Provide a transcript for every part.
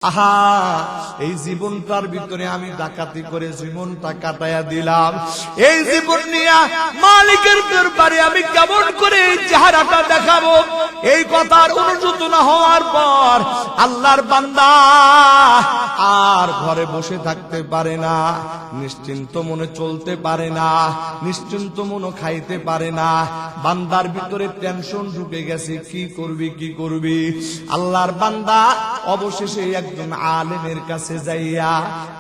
আহা, এই জীবনটার ভিতরে আমি ডাকাতি করে জীবনটা কাটাইয়া দিলাম। এই জীবন নিয়ে মালিকের দরবারে আমি কেমন করে চেহারাটা দেখাবো? এই কথার অনুশোচনা হওয়ার পর আল্লাহর বান্দা আর ঘরে বসে থাকতে পারে না, নিশ্চিন্ত মনে চলতে পারে না, নিশ্চিন্ত মনে খাইতে পারে না। বান্দার ভিতরে টেনশন ঢুকে গেছে, কি করবি। আল্লাহর বান্দা অবশেষে একজন আলেমের কাছে যাইয়া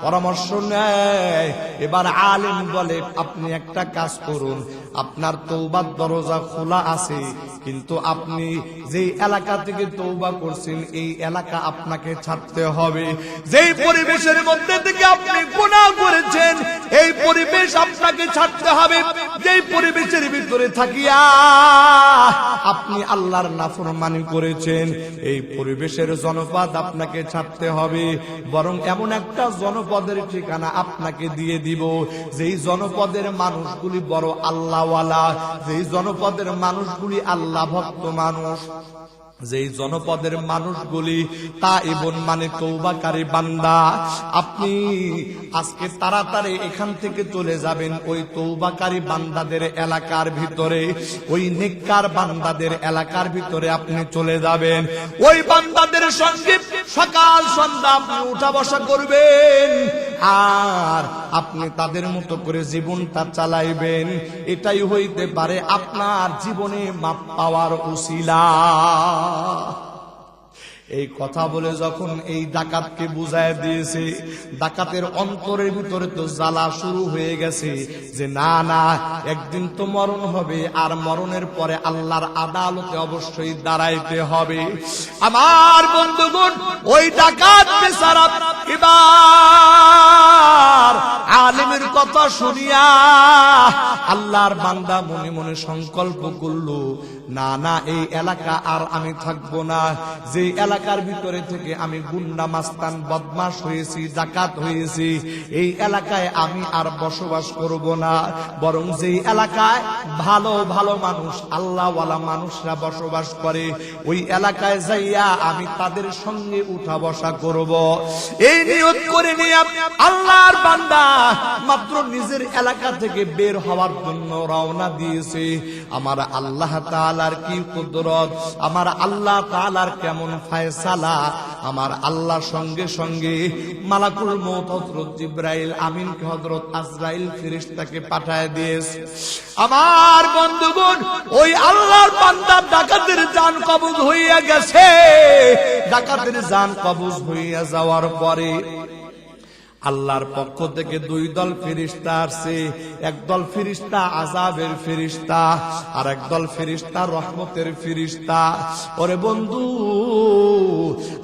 পরামর্শ নেয়। এবার আলেম বলে, আপনি একটা কাজ করুন, আপনার তওবার দরজা খোলা আছে, কিন্তু আপনি যেই এলাকা থেকে তওবা করছেন এই এলাকা আপনাকে ছাড়তে হবে। যেই পরিবেশের মধ্যে থেকে আপনি গুনাহ করেছেন এই পরিবেশ আপনাকে ছাড়তে হবে। যেই পরিবেশের ভিতরে থাকিয়া আপনি আল্লাহর নাফরমানি করেছেন এই পরিবেশের জনপদ আপনাকে ছাড়তে হবে। বরং এমন একটা জনপদের ঠিকানা আপনাকে দিয়ে দিব যেই জনপদের মানুষগুলি বড় আল্লাহওয়ালা, যেই জনপদের মানুষগুলি আল্লাহ ভক্ত মানুষ, যেই জনপদের মানুষগুলি তাইবুন মানে তওবাকারী বান্দা। আপনি আজকে তাড়াতাড়ি এখান থেকে চলে যাবেন ওই তওবাকারী বান্দাদের এলাকার ভিতরে, ওই নেককার বান্দাদের এলাকার ভিতরে আপনি চলে যাবেন। ওই বান্দাদের সঙ্গে সকাল সন্ধ্যা আপনি উঠা বসা করবেন আর আপনি তাদের মতো করে জীবনটা চালাইবেন। এটাই হইতে পারে আপনার জীবনে মাপ পাওয়ার উসিলা। এই কথা বলে যখন এই ডাকাতকে বুঝায় দিয়েছে, ডাকাতের অন্তরের ভিতরে তো জ্বালা শুরু হয়ে গেছে যে না, একদিন তো মরণ হবে, আর মরণের পরে আল্লাহর আদালতে অবশ্যই দাঁড়াইতে হবে। আমার বন্ধুগণ, ওই ডাকাত বেচারা এবার আলেমের কথা শুনিয়া আল্লাহর বান্দা মনে মনে সংকল্প করল, না, এই এলাকা আর আমি থাকবো না। যে এলাকার ভিতরে থেকে আমি গুন্ডা মাস্তান বদমাশ হয়েছি, ডাকাত হয়েছি, এই এলাকায় আমি আর বসবাস করব না। বরং যেই এলাকায় ভালো ভালো মানুষ আল্লাহওয়ালা মানুষরা বসবাস করে ওই এলাকায় যাইয়া আমি তাদের সঙ্গে উঠা বসা করব। এই নিয়ত করে নিয়ে আল্লাহর বান্দা মাত্র নিজের এলাকা থেকে বের হওয়ার জন্য রওনা দিয়েছে। আমার আল্লাহ তাআলার কি কুদরত, আমার আল্লাহ তাআলার কেমন ফয়সালা। আমার আল্লাহ সঙ্গে সঙ্গে মালাকুল মউত হযরত জিবরাইল আমিনকে হযরত আজরাইল ফেরেশতাকে পাঠায় দিয়েছে। আমার বন্ধুগণ, ওই আল্লাহর বান্দা ডাকাতের জান কবজ হইয়া গেছে। ডাকাতের জান কবজ হইয়া যাওয়ার পরে আল্লাহর পক্ষ থেকে দুই দল ফেরেশতা আসছে। একদল ফেরেশতা আযাবের ফেরেশতা আর একদল ফেরেশতা রহমতের ফেরেশতা। ওরে বন্ধু,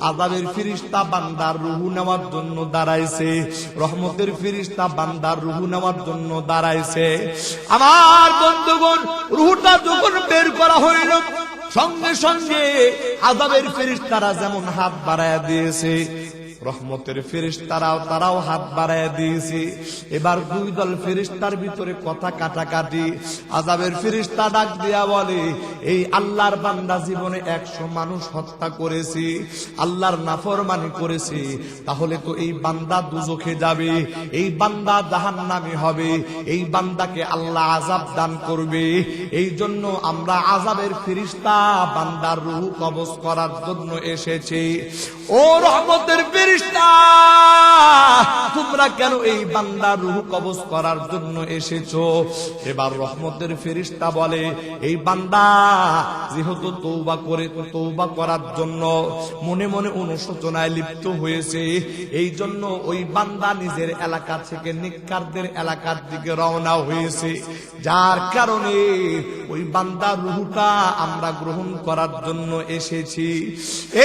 আযাবের ফেরেশতা বান্দার রূহ নেওয়ার জন্য দাঁড়াইছে, রহমতের ফেরেশতা বান্দার রূহ নেওয়ার জন্য দাঁড়াইছে। আমার বন্ধুগণ, রূহটা যখন বের করা হইল সঙ্গে সঙ্গে আযাবের ফেরেশতারা যেমন হাত বাড়ায়া দিয়েছে, রহমতের তারাও হাত বাড়ায় দিয়েছে। এবার দুই দল ফেরেশতার ভিতরে কথা কাটাকাটি। আযাবের ফেরেশতা ডাক দিয়া বলে, এই আল্লাহর বান্দা জীবনে 100 মানুষ হত্যা করেছে, আল্লাহর নাফরমানি করেছে, তাহলে তো এই বান্দা দুজখে যাবে, এই বান্দা জাহান্নামী হবে, এই বান্দাকে আল্লাহ আযাব দান করবে। এই জন্য আমরা আযাবের ফেরেশতা বান্দার রূহ কবজ করার জন্য এসেছি। ও রহমতের ফেরেশতা, তোমরা কেন এই বান্দার রূহ কবজ করার জন্য এসেছো? এবার রহমতের ফেরেশতা বলে, এই বান্দা যেহেতু তওবা করার জন্য মনে মনে অনুশোচনায় লিপ্ত হয়েছে, এই জন্য ওই বান্দা নিজের এলাকা থেকে নেককারদের এলাকার দিকে রওনা হয়েছে। যার কারণে ওই বান্দার রূহটা আমরা গ্রহণ করার জন্য এসেছি।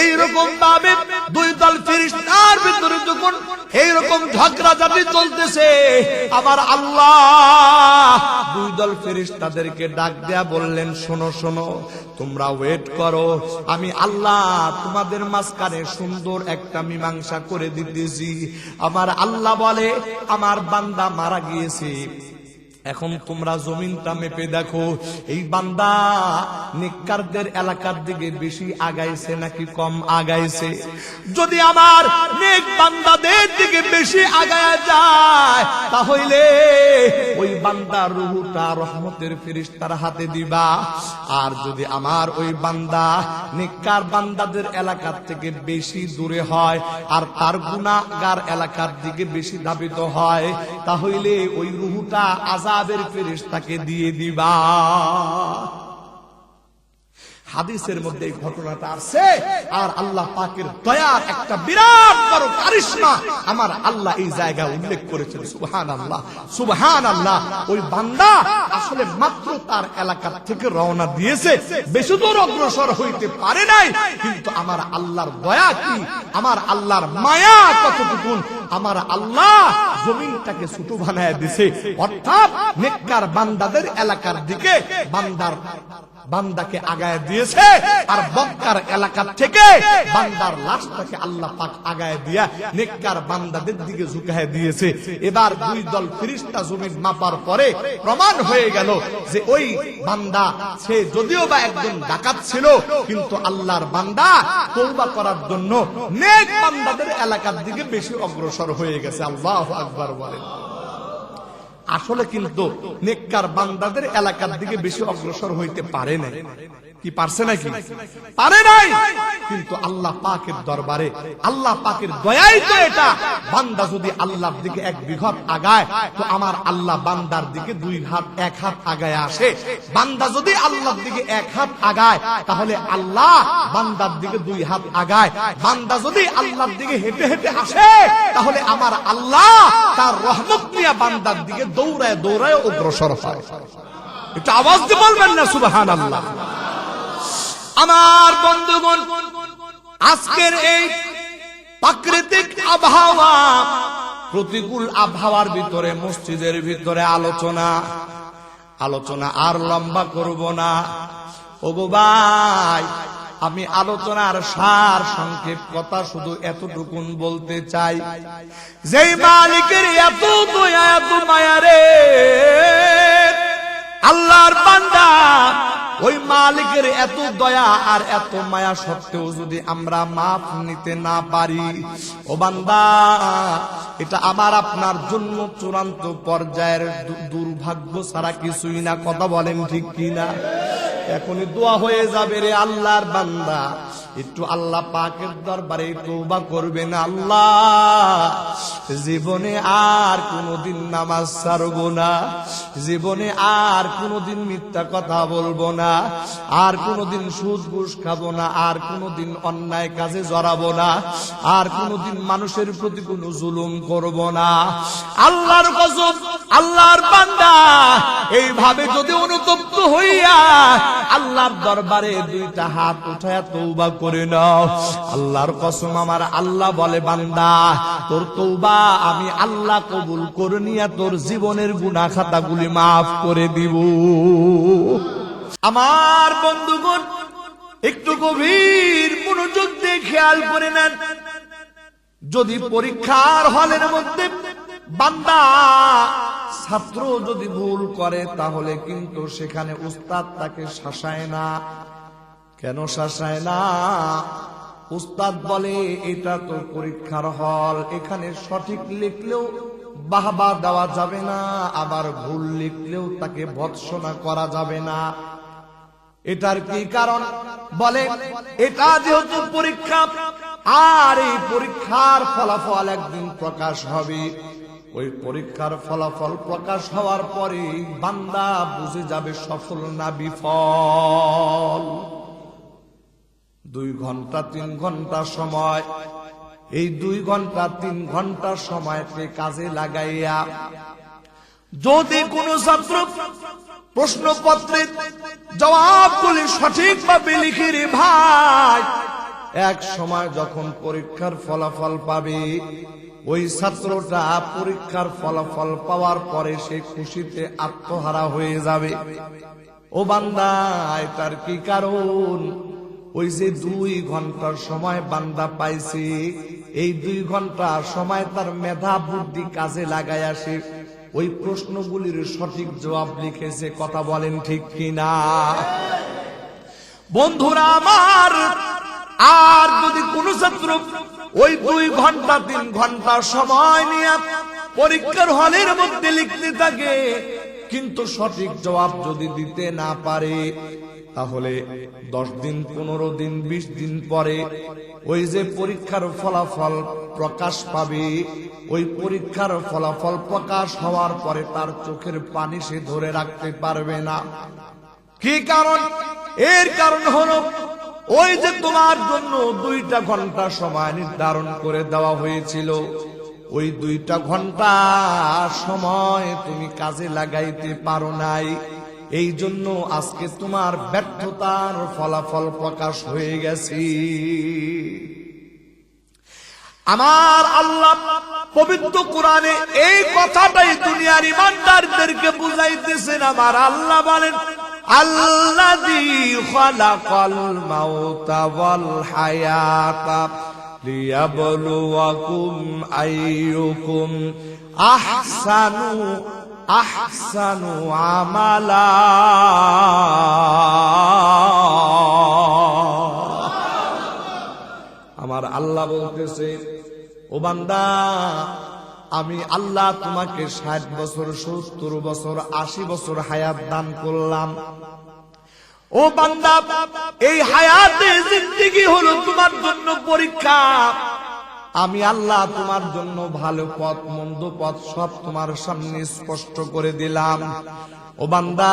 এইরকম ভাবে দুই দল ফেরেশতার ভিতরে যখন এইরকম ঝগড়াঝাটি চলতেছে, আমার আল্লাহ দুই দল ফেরেশতাদেরকে ডাক দেয়া বললেন, শোনো, তোমরা ওয়েট করো, আমি আল্লাহ তোমাদের মাঝখানে সুন্দর একটা মীমাংসা করে দিতেছি। আমার আল্লাহ বলে, আমার বান্দা মারা গিয়েছে, এখন তোমরা জমিনটা মেপে দেখো, এই বান্দা নেককারদের এলাকার দিকে বেশি আগাইছে নাকি কম আগাইছে? যদি আমার নেক বান্দাদের দিকে বেশি আগায়া যায়, তাহলে ওই বান্দার রূহটা রহমতের ফেরেশতার হাতে দিবা। আর যদি আমার ওই বান্দা নেককার বান্দাদের এলাকার থেকে বেশি দূরে হয় আর তার গুনাহগার এলাকার দিকে বেশি ধাবিত হয়, তাহলে ওই রূহটা আযাবের ফেরেশতাকে দিয়ে দিবা। হাদিসের মধ্যে এই ঘটনাটা আছে। আর আল্লাহ পাকের দয়ার একটা বিরাট বড় কারিশমা আমার আল্লাহ এই জায়গায় উল্লেখ করেছেন। সুবহানাল্লাহ, সুবহানাল্লাহ। ওই বান্দা আসলে মাত্র তার এলাকা থেকে রওনা দিয়েছে, বেশি দূর অগ্রসর হইতে পারে নাই, কিন্তু আমার আল্লাহর দয়া কি, আমার আল্লাহর মায়া কতটুকু, আমার আল্লাহ জমিনটাকে ছোট বানায় দিছে। অর্থাৎ নেককার বান্দাদের এলাকার দিকে বান্দাকে আগায় দিয়েছে, আর বক্কার এলাকা থেকে বান্দার লাশটাকে আল্লাহ পাক আগায় দিয়া নেককার বান্দাদের দিকে ঝুঁকায় দিয়েছে। এবার দুই দল ফেরেশতা জমিন মাপার পরে প্রমাণ হয়ে গেল যে ওই বান্দা সে যদিও বা একজন ডাকাত ছিল, কিন্তু আল্লাহর বান্দা তওবা করার জন্য নেক বান্দাদের এলাকার দিকে বেশি অগ্রসর হয়ে গেছে। আল্লাহু আকবার বলেন। আসলে কিন্তু নেককার বান্দাদের এলাকার দিকে বেশি অগ্রসর হইতে পারে না। কি পারছে নাকি? পারে নাই। কিন্তু আল্লাহ পাকের দরবারে আল্লাহ পাকের দয়াই তো এটা। বান্দা যদি আল্লাহর দিকে এক বিঘত আগায়, তো আমার আল্লাহ বান্দার দিকে দুই হাত এক হাত আগায় আসে। বান্দা যদি আল্লাহর দিকে এক হাত আগায়, তাহলে আল্লাহ বান্দার দিকে দুই হাত আগায়। বান্দা যদি আল্লাহর দিকে হেঁটে হেঁটে আসে, তাহলে আমার আল্লাহ তার রহমত নিয়ে বান্দার দিকে দৌড়ায় দৌড়ায় অগ্রসর হয়। একটু আওয়াজ দিয়ে বলবেন না সুবহানাল্লাহ। আমার বন্ধুগণ, আজকের এই প্রাকৃতিক আবহাওয়া, প্রতিকূল আবহাওয়ার ভিতরে মসজিদের ভিতরে আলোচনা আর লম্বা করব না। ওগো ভাই, আমি আলোচনার সার সংক্ষেপ কথা শুধু এতটুকুন বলতে চাই, যেই মালিকের এত দয়া এত মায়া রে আল্লাহর বান্দা, ওই মালিকের এত দয়া আর এত মায়া সত্ত্বেও যদি আমরা মাফ নিতে না পারি, ও বান্দা, এটা আমার আপনার জন্য চূড়ান্ত পর্যায়ের দুর্ভাগ্য ছাড়া কিছুই না। কথা বলেন ঠিক কিনা? এখনই দোয়া হয়ে যাবে রে আল্লাহর বান্দা, একটু আল্লাহ পাকের দরবারে তওবা করবেন। আল্লাহ, জীবনে আর কোনদিন নামাজ ছাড়বো না, জীবনে আর কোনদিন মিথ্যা কথা বলবো না, আর কোনদিন সুদ ঘুষ খাবো না, আর কোনদিন অন্যায় কাজে জড়াবো না, আর কোনদিন মানুষের প্রতি কোনো জুলুম করব না। আল্লাহর কসম, আল্লাহর বান্দা এইভাবে যদি অনুতপ্ত হইয়া আল্লাহর দরবারে দুইটা হাত উঠায়া তওবা করে নাও, আল্লাহর কসম আমার আল্লাহ বলে, বান্দা তোর তওবা আমি আল্লাহ কবুল করে নিয়া তোর জীবনের গুনাহ খাতাগুলি মাফ করে দিব। আমার বন্ধুগণ, একটু গভীর মনোযোগ দিয়ে খেয়াল করে নেন। যদি পরীক্ষার হলের মধ্যে বান্দা ছাত্র যদি ভুল করে, তাহলে কিন্তু সেখানে উস্তাদ তাকে শাসায় না। কেন শাসায় না? উস্তাদ বলে, এটা তো পরীক্ষার হল, এখানে সঠিক লিখলেও বাহবা দেওয়া যাবে না, আবার ভুল লিখলেও তাকে ভৎসনা করা যাবে না। এটার কি কারণ? বলে, এটা যেহেতু পরীক্ষা, আর এই পরীক্ষার ফলাফল একদিন প্রকাশ হবে। ওই পরীক্ষার ফলাফল প্রকাশ হওয়ার পরে বান্দা বুঝে যাবে সফল না বিফল। 2 ঘন্টা 3 ঘন্টা সময়, এই 2 ঘন্টা 3 ঘন্টা সময়কে কাজে লাগাইয়া যদি কোনো ছাত্র প্রশ্নপত্রের জবাবগুলি সঠিকভাবে লিখে রে ভাই, এক সময় যখন পরীক্ষার ফলাফল পাবে, ওই ছাত্রটা পরীক্ষার ফলাফল পাওয়ার পরে সে খুশিতে আত্মহারা হয়ে যাবে। ও বান্দা, এটার কি কারণ? ওই যে 2 ঘন্টার সময় বান্দা পাইছে, এই 2 ঘন্টা সময় তার মেধা বুদ্ধি কাজে লাগায় সে ওই প্রশ্নগুলির সঠিক জবাব লিখেছে। কথা বলেন ঠিক কিনা বন্ধুরা আমার? আর যদি কোন ছাত্র ওই 2 ঘন্টা 3 ঘন্টা সময় নিয়ে পরীক্ষার হলের মধ্যে লিখতে থাকে, কিন্তু সঠিক জবাব যদি দিতে না পারে, তাহলে 10 দিন 15 দিন 20 দিন পরে ওই যে পরীক্ষার ফলাফল প্রকাশ পাবে, ওই পরীক্ষার ফলাফল প্রকাশ হওয়ার পরে তার চোখের পানি সে ধরে রাখতে পারবে না। কি কারণ? এর কারণ হলো ওই যে তোমার জন্য 2টা ঘন্টা সময় নির্ধারণ করে দেওয়া হয়েছিল, ওই 2টা ঘন্টা সময় তুমি কাজে লাগাইতে পারো নাই। এই জন্য আজকে তোমার ব্যর্থতার ফলাফল প্রকাশ হয়ে গেছে। আমার আল্লাহ পবিত্র কোরআনে এই কথাটাই দুনিয়ার ইমানদারদেরকে বুঝাইতেছেন। আমার আল্লাহ বলেন, আল্লাযী খালাকাল মাউতা ওয়াল হায়াতা লিয়াবলুয়াকুম আইয়ুকুম আহসানু আমালা। আমার আল্লাহ বলতেছে, ও বান্দা, আমি আল্লাহ তোমাকে 60 বছর 70 বছর 80 বছর হায়াত দান করলাম। ও বান্দা, এই হায়াতে জিন্দেগি হলো তোমার জন্য পরীক্ষা। আমি আল্লাহ তোমার জন্য ভালো পথ মন্দ পথ সব তোমার সামনে স্পষ্ট করে দিলাম। ও বান্দা,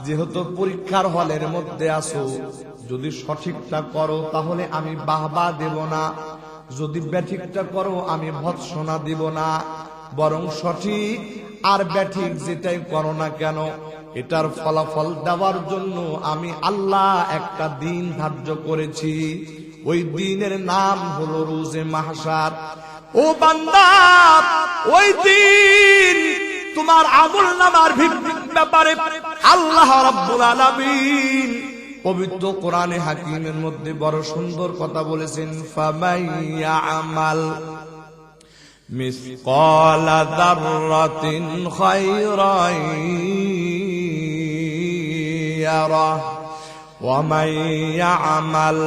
যেহেতু পরীক্ষার হলের মধ্যে আছো, যদি সঠিকটা করো তাহলে আমি বাহবা দেব না, যদি ব্যাঠিকটা করো আমি ভৎসনা দিব না, বরং সঠিক আর ব্যাঠিক যেটাই করো না কেন, এটার ফলাফল দেওয়ার জন্য আমি আল্লাহ একটা দিন ধার্য করেছি। ওই দিনের নাম হলো রোজে মাহশার। ও বান্দা, ওই দিন তোমার আমলনামার ব্যাপারে আল্লাহ রাব্বুল আলামিন পবিত্র কোরআনে হাকিমের মধ্যে বড় সুন্দর কথা বলেছেন, ফামাইয়া আমাল মিসকালা যাররাতিন খায়রান ইয়ারা ওয়া মান ইয়ামাল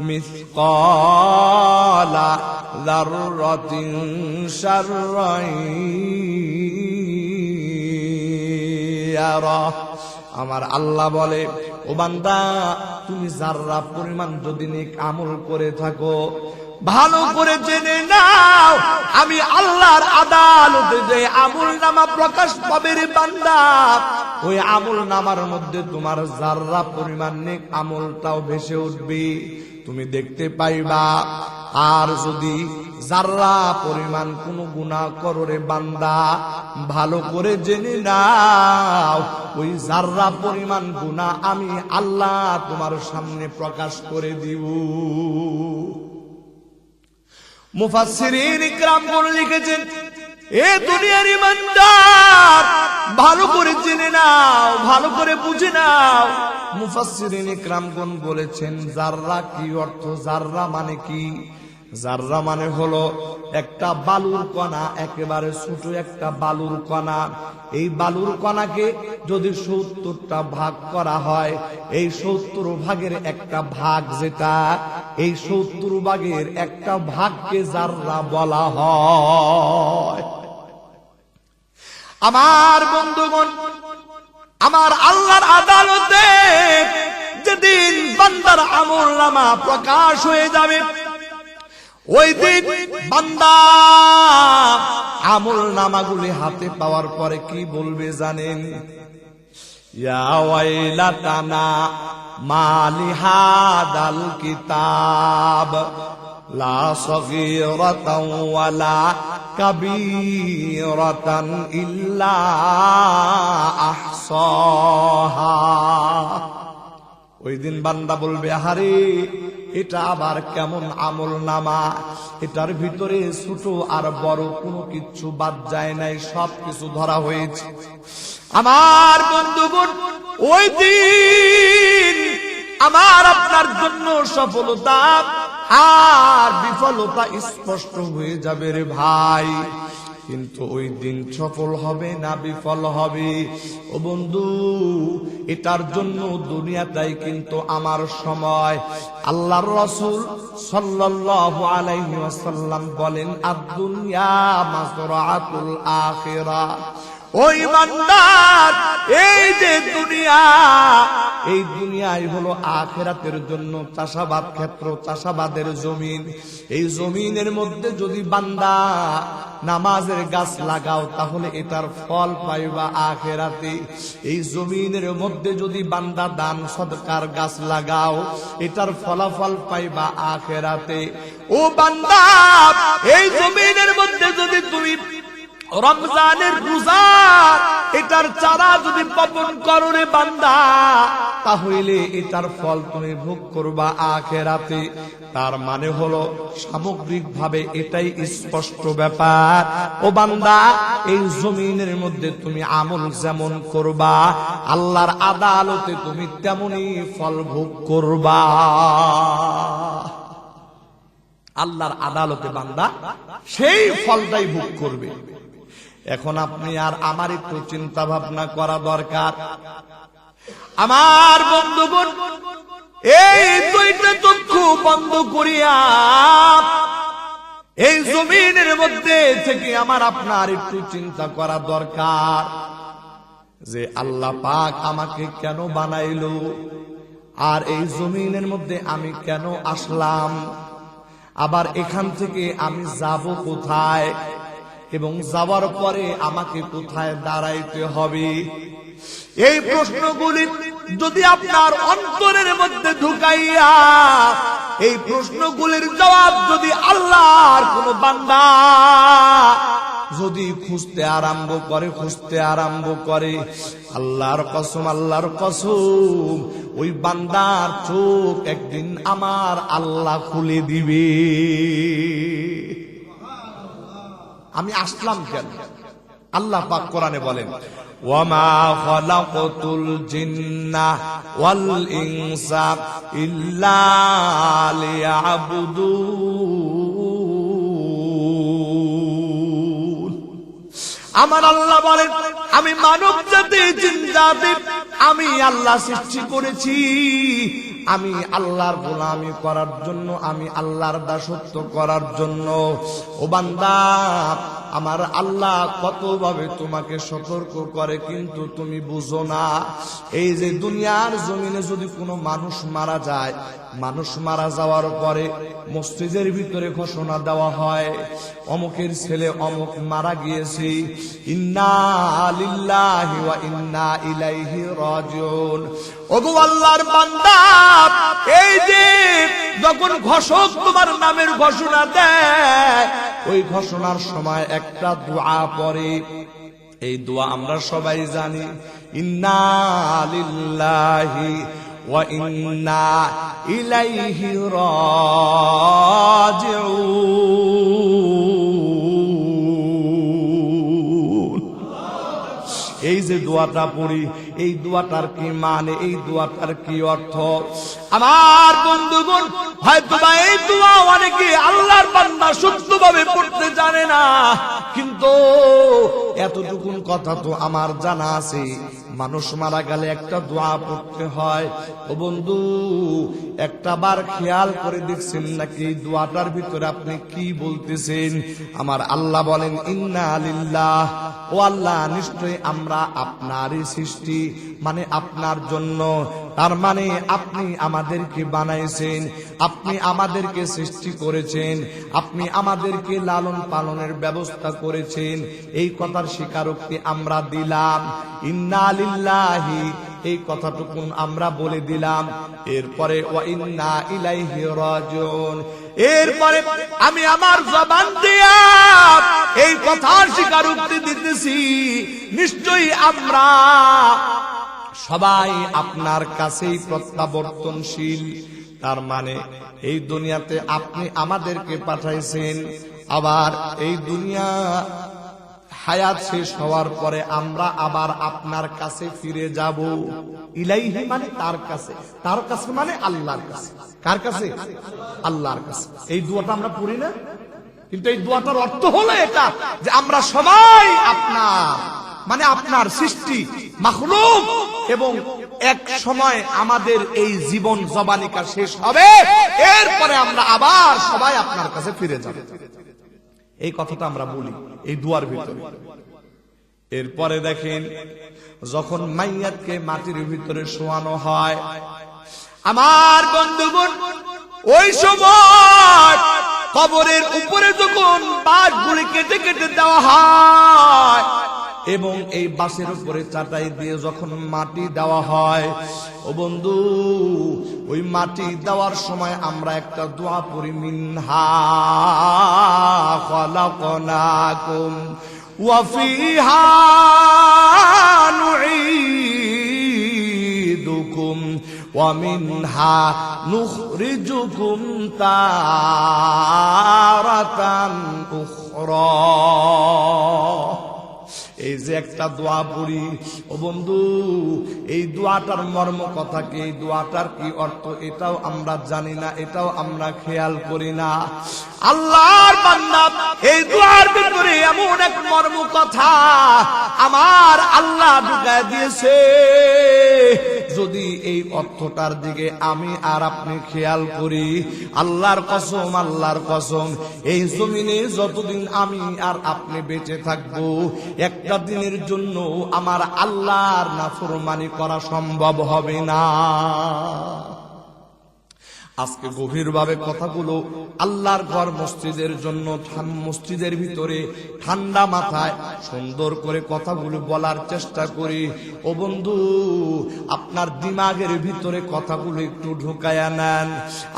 মিসকালা যাররাতিন শাররান ইয়ারা। আমার আল্লাহ বলে, ও বান্দা, তুমি যাররা পরিমাণ যদি নেক আমল করে থাকো, ভালো করে জেনে নাও আমি আল্লাহর আদালতে যে আমলনামা প্রকাশ পাবে রে বান্দা, ওই আমলনামার মধ্যে তোমার যাররা পরিমাণ নেক আমলটাও ভেসে উঠবে, তুমি দেখতে পাইবা। আর যদি যাররা পরিমাণ কোন গুনাহ করো রে বান্দা, ভালো করে জেনে নাও ওই যাররা পরিমাণ গুনাহ আমি আল্লাহ তোমার সামনে প্রকাশ করে দিব। মুফাসসিরিন ইকরামগণ লিখেছেন, এ দুনিয়ার ইমানদার, ভালো করে জেনে নাও, ভালো করে বুঝে নাও। মুফাসসিরিন ইকরামগণ বলেছেন, যাররা কি অর্থ? যাররা মানে কি? যাররা মানে হলো একটা বালুর কণা, একেবারে ছোট একটা বালুর কণা। এই বালুর কণাকে যদি 70টা ভাগ করা হয়, এই 70 ভাগের একটা ভাগ যেটা, এই 70 ভাগের একটা ভাগকে যাররা বলা হয়। আমার বন্ধুগণ, আমার আল্লাহর আদালতে যেদিন বান্দার আমলনামা প্রকাশ হয়ে যাবে, ওই দিন বান্দা আমলনামাগুলি হাতে পাওয়ার পরে কি বলবে জানেন? ইয়া ওয়াইলাতানা মালি হাদাল কিতাব লা সগীরাতান ওয়ালা কাবীরাতান ইল্লা আহসাহা। ওই দিন বান্দা বলবে, আহারে, এটা আবার কেমন আমলনামা, এটার ভিতরে ছোট আর বড় কোনো কিছু বাদ যায় নাই, সব কিছু ধরা হয়েছে। আমার বন্ধুগণ, ওই দিন আমার আপনার জন্য সফলতা আর বিফলতা স্পষ্ট হয়ে যাবে রে ভাই। কিন্তু ওই দিন সফল হবে না বিফল হবে। ও বন্ধু, এটার জন্য দুনিয়াটাই কিন্তু আমার সময়। আল্লাহর রাসূল সাল্লাল্লাহু আলাইহি ওয়াসাল্লাম বলেন, আদ-দুনিয়া মাযরাআতুল আখিরাহ। ওই ইমানদার, এই যে দুনিয়া, এই দুনিয়াই হলো আখিরাতের জন্য চাষাবাদ ক্ষেত্র, চাষাবাদের জমিন। এই জমিনের মধ্যে যদি বান্দা নামাজের গাছ লাগাও তাহলে এটার ফল পাইবা আখিরাতে। এই জমিনের মধ্যে যদি বান্দা দান সদকার গাছ লাগাও এটার ফলাফল পাইবা আখিরাতে। ও বান্দা, এই জমিনের মধ্যে যদি তুমি রমজানের রোজা এটার চারা যদি বপন করো রে বান্দা, তাহলে এটার ফল তুমি ভোগ করবা আখিরাতে। তার মানে হলো সামগ্রিকভাবে এটাই স্পষ্ট ব্যাপার। ও বান্দা, এই জমিনের মধ্যে তুমি আমল যেমন করবা আল্লাহর আদালতে তুমি তেমনি ফল ভোগ করবা। আল্লাহর আদালতে বান্দা সেই ফলটাই ভোগ করবে। এখন আপনি আর আমার একটু চিন্তা ভাবনা করা দরকার। আমার বন্ধুগণ, এই দুইটা চক্ষু বন্ধ করিয়া এই জমিনের মধ্যে থেকে আমার আপনার একটু চিন্তা করা দরকার যে আল্লাহ পাক আমাকে কেন বানাইলো, আর এই জমিনের মধ্যে আমি কেন আসলাম, আবার এখান থেকে আমি যাব কোথায়, এবং যাওয়ার পরে আমাকে কোথায় দাঁড়াইতে হবে। এই প্রশ্নগুলি যদি আপনার অন্তরের মধ্যে ঢুকাইয়া এই প্রশ্নগুলির জবাব যদি আল্লাহর কোন বান্দা যদি খুঁজতে আরম্ভ করে, আল্লাহর কসম ওই বান্দার চোখ একদিন আমার আল্লাহ খুলে দিবে। আমি আসলাম কেন? আল্লাহ পাক কোরআনে বলেন, ওয়ামা খালাকাতুল জিন্না ওয়াল ইনসা ইল্লা লিয়াবুদুন। আমার আল্লাহ বলেন, আমি মানব জাতি জিন জাতি আমি আল্লাহ সৃষ্টি করেছি, আমি আল্লাহর গোলামি করার জন্য, আমি আল্লাহর দাসত্ব করার জন্য। ও বান্দা, আমার আল্লাহ কতভাবে তোমাকে সতর্ক করে কিন্তু তুমি বুঝো না। এই যে দুনিয়ার জমিনে যদি কোনো মানুষ মারা যায়, মানুষ মারা যাওয়ার পরে মসজিদের ভিতরে ঘোষণা দেওয়া হয়, অমুকের ছেলে অমুক মারা গিয়েছে, ইন্না লিল্লাহি ওয়া ইন্না ইলাইহি রাজিউন। ওগো আল্লাহর বান্দা, এই যে যখন ঘোষক তোমার নামের ঘোষণা দেয়, ওই ঘোষণার সময় একটা দোয়া পড়ে। এই দোয়া আমরা সবাই জানি, ইন্না লিল্লাহি ওয়া ইন্না ইলাইহি রাজিউন। এই যে দোয়াটা পড়ি, এই দোয়াটার কি মানে, এই দোয়াটার কি অর্থ? আমার বন্ধুগণ, হয়তো বা এই দোয়া অনেকে আল্লাহর বান্দা সত্যভাবে পড়তে জানে না, কিন্তু এতটুকুন কথা তো আমার জানা আছে, মানুষ মারা গেলে একটা দোয়া পড়তে হয়। ও বন্ধু, একটা বার খেয়াল করে দেখছেন নাকি এই দোয়াটার ভিতরে আপনি কি বলতেছেন? আমার আল্লাহ বলেন, ইন্না লিল্লাহ, ও আল্লাহ নিশ্চয়ই আমরা আপনারই সৃষ্টি, মানে আপনার জন্য। তার মানে আপনি আমাদেরকে বানাইছেন, আপনি আমাদেরকে সৃষ্টি করেছেন, আপনি আমাদেরকে লালন পালনের ব্যবস্থা করেছেন। এই কথার স্বীকারোক্তি আমরা দিলাম, ইন্না লিল্লাহি, এই কথাটুকুন আমরা বলে দিলাম। এরপরে ওয়া ইন্না ইলাইহি রাজিউন, এরপরে আমি আমার জবান দিয়া এই কথার স্বীকারোক্তি দিতেছি, নিশ্চয়ই আমরা সবাই আপনার কাছেই প্রত্যাবর্তনশীল। তার মানে এই দুনিয়াতে আপনি আমাদেরকে পাঠাইছেন, আবার এই দুনিয়া হায়াত শেষ হওয়ার পরে আমরা আবার আপনার কাছে ফিরে যাব। ইলাইহি মানে তার কাছে, তার কাছে মানে আল্লাহর কাছে। কার কাছে? আল্লাহর কাছে। এই দোয়াটা আমরা পড়ি না? কিন্তু এই দোয়াটার অর্থ হলো এটা যে আমরা সবাই আপনার, মানে আপনার সৃষ্টি মাখলুক, এবং এক সময় আমাদের এই জীবন জবানিকা শেষ হবে, এরপরে আমরা আবার সবাই আপনার কাছে ফিরে যাব। এই কথাটা আমরা বলি এই দুয়ার ভিতরে। এরপরে দেখেন, যখন মাইয়াতকে মাটির ভিতরে শোয়ানো হয়, আমার বন্ধুগণ, ওই সময় কবরের উপরে যখন বাঁশগুলি কেটে কেটে দেওয়া হয় এবং এই বাঁশের উপরে চাটাই দিয়ে যখন মাটি দেওয়া হয়, ও বন্ধু, ওই মাটি দেওয়ার সময় আমরা একটা দোয়া পড়ি, মিনহা খালাকনাকুম ওয়া ফিহা নুঈদুকুম ওয়া মিনহা নুখরিজুকুম তারাতান উখরা। এই যে একটা দোয়া পড়ি, ও বন্ধু, এই দোয়াটার মর্ম কথা কি, এই দোয়াটার কি অর্থ, এটাও আমরা জানি না, এটাও আমরা খেয়াল করি না। আল্লাহর বান্দা, এই দোয়ার ভিতরে এমন এক মর্ম কথা আমার আল্লাহ ঢুকায় দিয়েছে, যদি এই অর্থটার দিকে আমি আর আপনি খেয়াল করি, আল্লাহর কসম, আল্লাহর কসম, এই জমিনে যতদিন আমি আর আপনি বেঁচে থাকবো, একটা দিনের জন্য আমার আল্লাহর নাফরমানি করা সম্ভব হবে না। আজকে গভীরভাবে কথাগুলো আল্লাহর ঘর মসজিদের জন্য, মসজিদের ভিতরে ঠান্ডা মাথায় সুন্দর করে কথাগুলো বলার চেষ্টা করি। ও বন্ধু, আপনার দিমাগের ভিতরে কথাগুলো একটু ঢুকায়া নেন।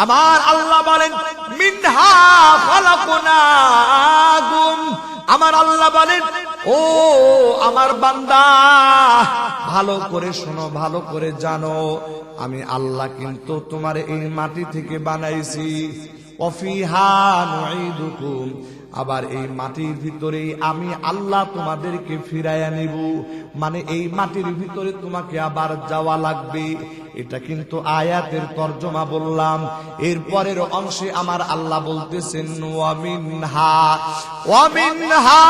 আমার আল্লাহ বলেন, মিনহা খালাকনাকুম। আমার আল্লাহ বলেন, ও আমার বান্দা, ভালো করে শোনো, ভালো করে জানো, আমি আল্লাহ কিন্তু তোমার এই মাটি থেকে বানাইছি, ওয়াফিহা নুঈদুকুম, আবার এই মাটির ভিতরে আমি আল্লাহ তোমাদেরকে ফিরাইয়া নিব, মানে এই মাটির ভিতরে তোমাকে আবার যাওয়া লাগবে। এটা কিন্তু আয়াতের তরজমা বললাম। এর পরের অংশে আমার আল্লাহ বলতেছেন, ওয়া মিনহা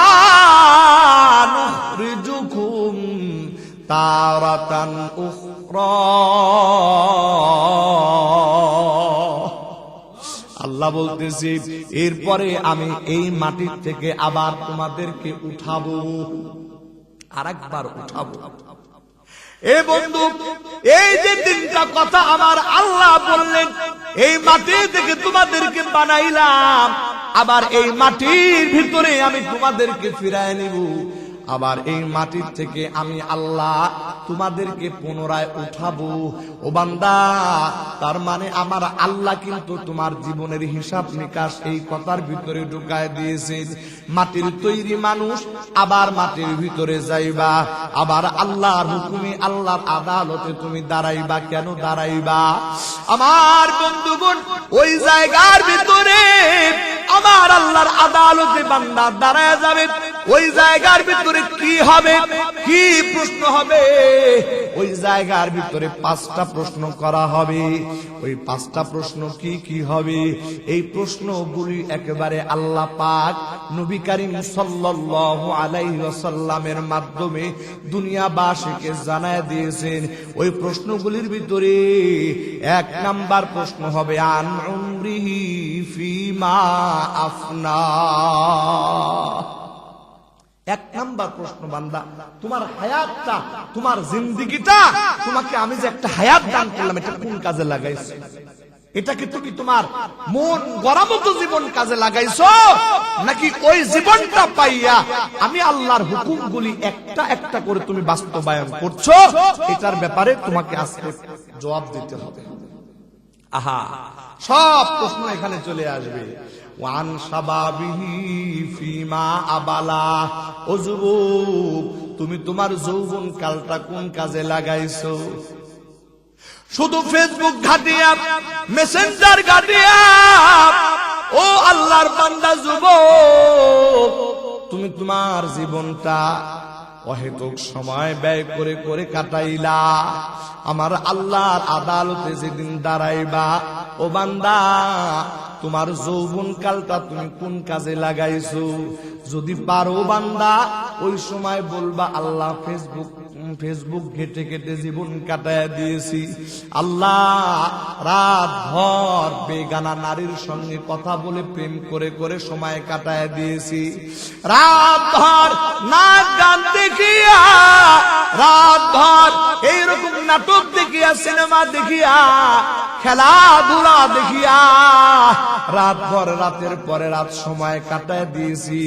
নুখরিজুকুম তারাতান উখরা। আল্লাহ বলতেছি, এরপরে আমি এই মাটির থেকে আবার তোমাদেরকে উঠাবো, আরেকবার উঠাবো। এ বন্ধু, এই যে তিনটা কথা আমার আল্লাহ বললেন, এই মাটি থেকে তোমাদেরকে বানাইলাম, আবার এই মাটির ভিতরে আমি তোমাদেরকে ফিরায় নিব, আবার এই মাটির থেকে আমি আল্লাহ তোমাদেরকে পুনরায় উঠাবো। ও বান্দা, তার মানে আমার আল্লাহ কিন্তু তোমার জীবনের হিসাব নিকাশ এই কথার ভিতরে ঢুকায় দিয়েছেন। মাটির তৈরি মানুষ, আবার মাটির ভিতরে যাইবা, আবার আল্লাহর হুকুমে, আল্লাহর আদালতে তুমি দাঁড়াইবা। কেন দাঁড়াইবা? আমার বন্ধুগণ, ওই জায়গার ভিতরে আমার আল্লাহর আদালতে বান্দা দাঁড়ায় যাবে। ওই জায়গার ভিতরে কি হবে, কি প্রশ্ন হবে? ওই জায়গার ভিতরে 5টা প্রশ্ন করা হবে। ওই 5টা প্রশ্ন কি কি হবে? এই প্রশ্নগুলি একেবারে আল্লাহ পাক নবী করিম সাল্লাল্লাহু আলাইহি ওয়াসাল্লামের মাধ্যমে দুনিয়াবাসীকে জানায় দিয়েছেন। ওই প্রশ্নগুলির ভিতরে 1 নাম্বার প্রশ্ন হবে, আন উমরিহি ফিমা আফনা। 1 নাম্বার প্রশ্ন, বান্দা, তোমার হায়াতটা, তোমার জিন্দেগিটা, তোমাকে আমি যে একটা হায়াত দান করলাম, এটা কোন কাজে লাগাইছো? এটা কি তুমি তোমার মন গড়া মতো জীবন কাজে লাগাইছো, নাকি ওই জীবনটা পাইয়া আমি আল্লাহর হুকুমগুলি একটা একটা করে তুমি বাস্তবায়ন করছো? এটার ব্যাপারে তোমাকে আজকে জবাব দিতে হবে। আহা, সব প্রশ্ন এখানে চলে আসবে। ওয়ান শাবাবিহি ফিমা আবালা। ও যুবক, তুমি তোমার যৌবন কালটা কোন কাজে লাগাইছো? শুধু ফেসবুক ঘাটিয়া, মেসেঞ্জার ঘাটিয়া? ও আল্লাহর বান্দা যুবক, তুমি তোমার জীবনটা অহেতুক সময় ব্যয় করে করে কাটাইলা। আমার আল্লাহর আদালতে যেদিন দাঁড়াইবা, ও বান্দা, তোমার যৌবন কালটা তুমি কোন কাজে লাগাইছো? যদি পারো বান্দা ওই সময় বলবা আল্লাহ ফেসবুক ঘেটে ঘেটে জীবন কাটায় দিয়েছি, আল্লাহ রাত ভর বেগানা নারীর সঙ্গে কথা বলে প্রেম করে করে সময় কাটায় দিয়েছি, রাত ভর নাচ গান দেখিয়া, রাত ভর এইরকম নাটক দেখিয়া, সিনেমা দেখিয়া, খেলাধুলা দেখিয়া রাত ভর রাতের পরে রাত সময় কাটায় দিয়েছি।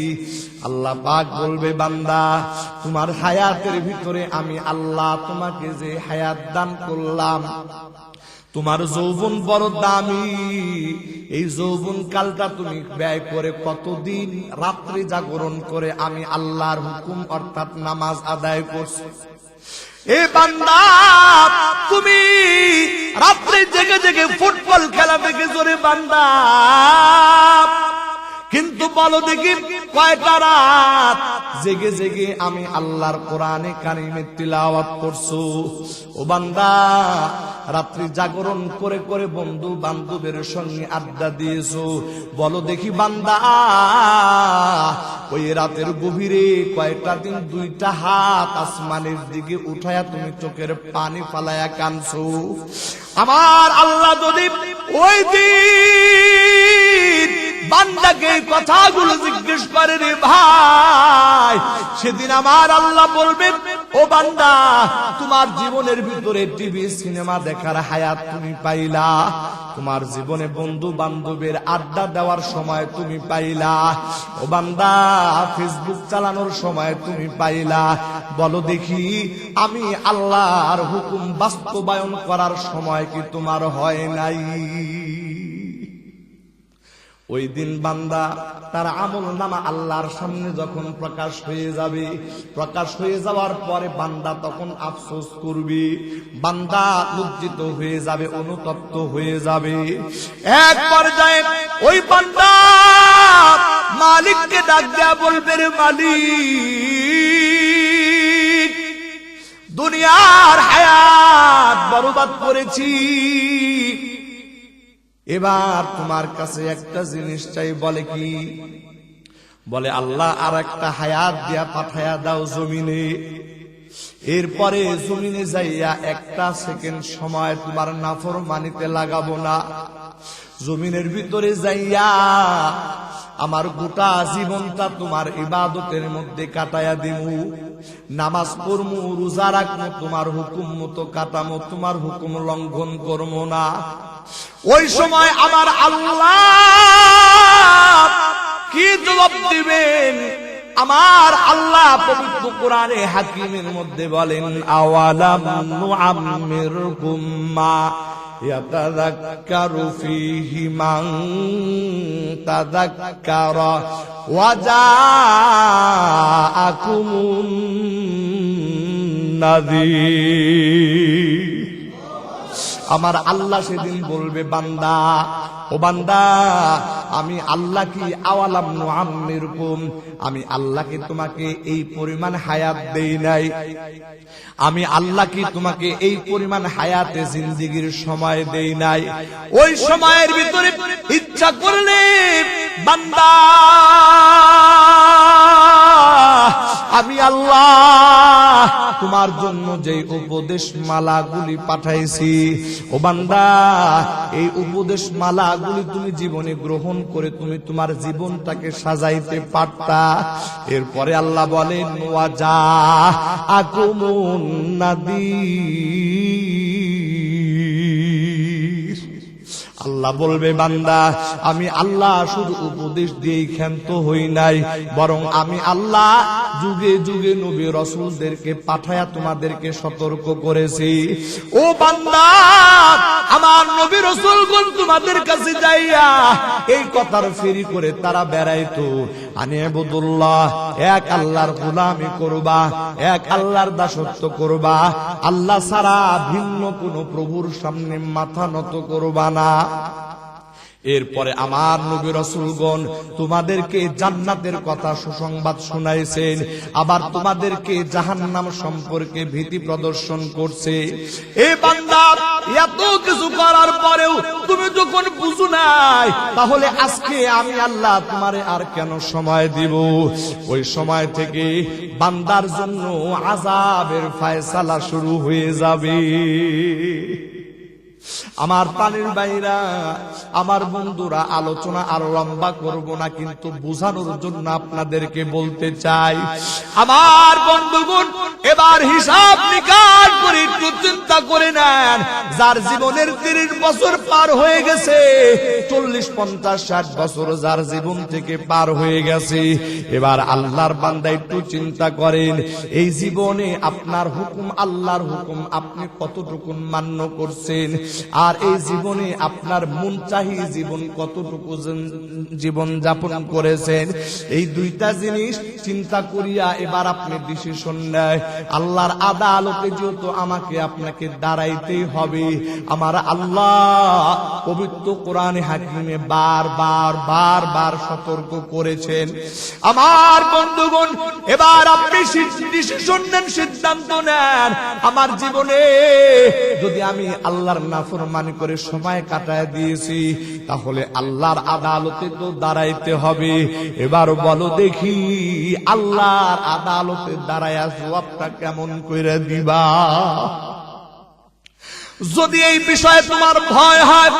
আল্লাহ পাক বলবে বান্দা তোমার হায়াতের ভিতরে আমি আল্লাহ তোমাকে যে হায়াত দান করলাম, তোমার যৌবন বড় দামি, এই যৌবন কালটা তুমি ব্যয় করে কতদিন রাত্রি জাগরণ করে আমি আল্লাহর হুকুম অর্থাৎ নামাজ আদায় করছো। এ বান্দা তুমি রাত্রে জেগে জেগে ফুটবল খেলা দেখে জোরে বান্দা, কিন্তু বলো দেখি কয়টা রাত জেগে জেগে আমি আল্লাহর কোরআনে কারিমে তিলাওয়াত করছো? ও বান্দা রাত্রি জাগরণ করে করে বন্ধু বান্ধবের সঙ্গে আড্ডা দিয়েছো? বলো দেখি বান্দা ওই রাতের গভীরে কয়টা দিন দুইটা হাত আসমানের দিকে উঠায়া তুমি চোখের পানি ফালায়া কাঁদছো? আমার আল্লাহ যদি ওই দিন বান্দাকে কথাগুলো জিজ্ঞেস করে রে ভাই, সেদিন আমার আল্লাহ বলবে ও বান্দা তোমার জীবনের ভিতরে টিভি সিনেমা দেখার হায়াত তুমি পাইলা, তোমার জীবনে বন্ধু বান্ধবের আড্ডা দেওয়ার সময় তুমি পাইলা, ও বান্দা ফেসবুক চালানোর সময় তুমি পাইলা, বলো দেখি আমি আল্লাহর হুকুম বাস্তবায়ন করার সময় কি তোমার হয় নাই? ওই দিন বান্দা তার আমল নামা আল্লাহর সামনে যখন প্রকাশ হয়ে যাবে, প্রকাশ হয়ে যাওয়ার পরে বান্দা তখন আফসোস করবে, বান্দা লজ্জিত হয়ে যাবে, অনুতপ্ত হয়ে যাবে। এক পর্যায়ে ওই বান্দা মালিককে ডাক দেয়া বলবে রে মালিক, দুনিয়ার হায়াত বরবাদ করেছি, এবার তোমার কাছে একটা জিনিস চাই। বলে কি? বলে আল্লাহ আর একটা হায়াত দিয়া পাঠায়া দাও জমিনে, এরপরে জমিনে যাইয়া একটা সেকেন্ড সময় তোমার নাফরমানিতে লাগাবো না, জমিনের ভিতরে যাইয়া আমার গোটা জীবনটা তোমার ইবাদতের মধ্যে কাটায়া দিমু, নামাজ পড়মু, রোজা রাখমু, তোমার হুকুম মতো কাটামো, তোমার হুকুম লঙ্ঘন করবো না। ওই সময় আমার আল্লাহ কি জবাব দিবেন? আমার আল্লাহ পবিত্র কোরআনে হাকিমের মধ্যে বলেন আওয়ালাম নুআম্মিরকুম মা ইয়াতাযাক্কারু ফীহি মান তাযাক্কারা ওয়া জাআকুমুন নাযীর। আমার আল্লাহ সেদিন বলবে বান্দা, ও বান্দা আমি আল্লাহ কি আওয়ালাম নুআম্মিরকুম, আমি আল্লাহ কি তোমাকে এই পরিমাণ হায়াত দেই নাই? আমি আল্লাহ কি তোমাকে এই পরিমাণ হায়াতে জিন্দেগির সময় দেই নাই? ওই সময়ের ভিতরে ইচ্ছা করলে বান্দা আমি আল্লাহ তোমার জন্য যে উপদেশ মালাগুলি পাঠাইছি, ও বান্দা এই উপদেশ মালাগুলি তুমি জীবনে গ্রহণ করে তুমি তোমার জীবনটাকে সাজাইতে পারতা। এরপরে আল্লাহ বলেন ওয়া জাআকুমুন নাযীর। আল্লাহ বলবে বান্দা আমি আল্লাহ শুধু উপদেশ দিয়েই ক্ষান্ত হই নাই, বরং আমি আল্লাহ যুগে যুগে নবী রাসূলদেরকে পাঠায়া তোমাদেরকে সতর্ক করেছি। ও বান্দা আমার নবী রাসূলগণ তোমাদের কাছে যাইয়া এই কথার ফেরি করে তারা বেড়াইতো আনিবুদুল্লাহ, এক আল্লাহর গোলামি করবা, এক আল্লাহর দাসত্ব করবা, আল্লাহ ছাড়া ভিন্ন কোন প্রভুর সামনে মাথা নত করবা না। এরপরে আমার নবী রাসূলগণ তোমাদেরকে জান্নাতের কথা সুসংবাদ শোনাইছেন, আবার তোমাদেরকে জাহান্নাম সম্পর্কে ভীতি প্রদর্শন করছে। এ বান্দা, এত কিছু করার পরেও তুমি যখন বুঝো নাই, তাহলে আজকে আমি আল্লাহ তোমারে আর কেন সময় দিব? ওই সময় থেকে বান্দার জন্য আযাবের ফয়সালা শুরু হয়ে যাবে। আমার প্রাণের ভাইরা, আমার বন্ধুরা, আলোচনা আর লম্বা করব না, কিন্তু বোঝানোর জন্য আপনাদেরকে বলতে চাই, আমার বন্ধুগণ, এবার হিসাব নিকাশ করে একটু চিন্তা করে নেন। যার জীবনের 30 বছর পার হয়ে গেছে, 40, 50, 60 বছর যার জীবন থেকে পার হয়ে গেছে, এবার আল্লাহর বান্দা একটু চিন্তা করেন, এই জীবনে আপনার হুকুম, আল্লাহর হুকুম আপনি কতটুকু মান্য করছেন, আর এই জীবনে আপনার মন চাহি জীবন কতটুকু জীবন যাপন করেছেন। এই দুইটা জিনিস চিন্তা করিয়া এবার আপনি ডিসিশন নেয়। আল্লাহর আদালতে যেহেতু আমাকে আপনাকে দাঁড়াইতেই হবে, আমার আল্লাহ পবিত্র কোরআনে হাকিমে বারবার সতর্ক করেছেন। আমার বন্ধুগণ, এবার আপনি ডিসিশন নেন, সিদ্ধান্ত নেন, আমার জীবনে যদি আমি আল্লাহর নাফরমানি করে সময় কাটায় দিয়েছি, তাহলে আল্লাহর আদালতে তো দাঁড়াইতে হবে। এবার বলো দেখি, আল্লাহর আদালতে দাঁড়ায়া জবাবটা কেমন করে দিবা? যদি এই বিষয়ে তোমার ভয় হয়,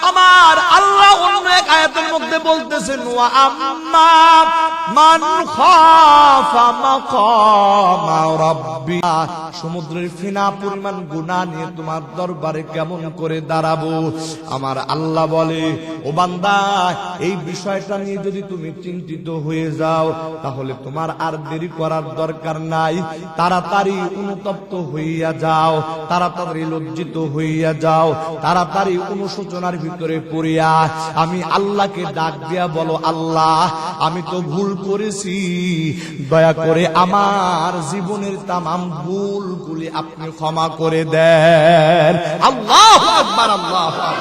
আমার আল্লাহ অন্য এক আয়াতের মধ্যে বলতেছেন, ওয়া আম্মা মান খাফা মাকামা রাব্বি, সমুদ্রের ফেনা পরিমাণ গুনাহ নিয়ে তোমার দরবারে কেমন করে দাঁড়াবো? আমার আল্লাহ বলে, ও বান্দা, এই বিষয়টা নিয়ে যদি তুমি চিন্তিত হয়ে যাও, তাহলে তোমার আর দেরি করার দরকার নাই, তাড়াতাড়ি অনুতপ্ত হইয়া যাও, তাড়াতাড়ি লজ্জিত হইয়া যাও, তাড়াতাড়ি অনুশোচনার ভিতরে পড়িয়া আমি আল্লাহকে ডাক দিয়া বলো, আল্লাহ আমি তো ভুল করেছি, দয়া করে আমার জীবনের তামাম ভুলগুলি আপনি ক্ষমা করে দেন। আল্লাহু আকবার, আল্লাহু আকবার।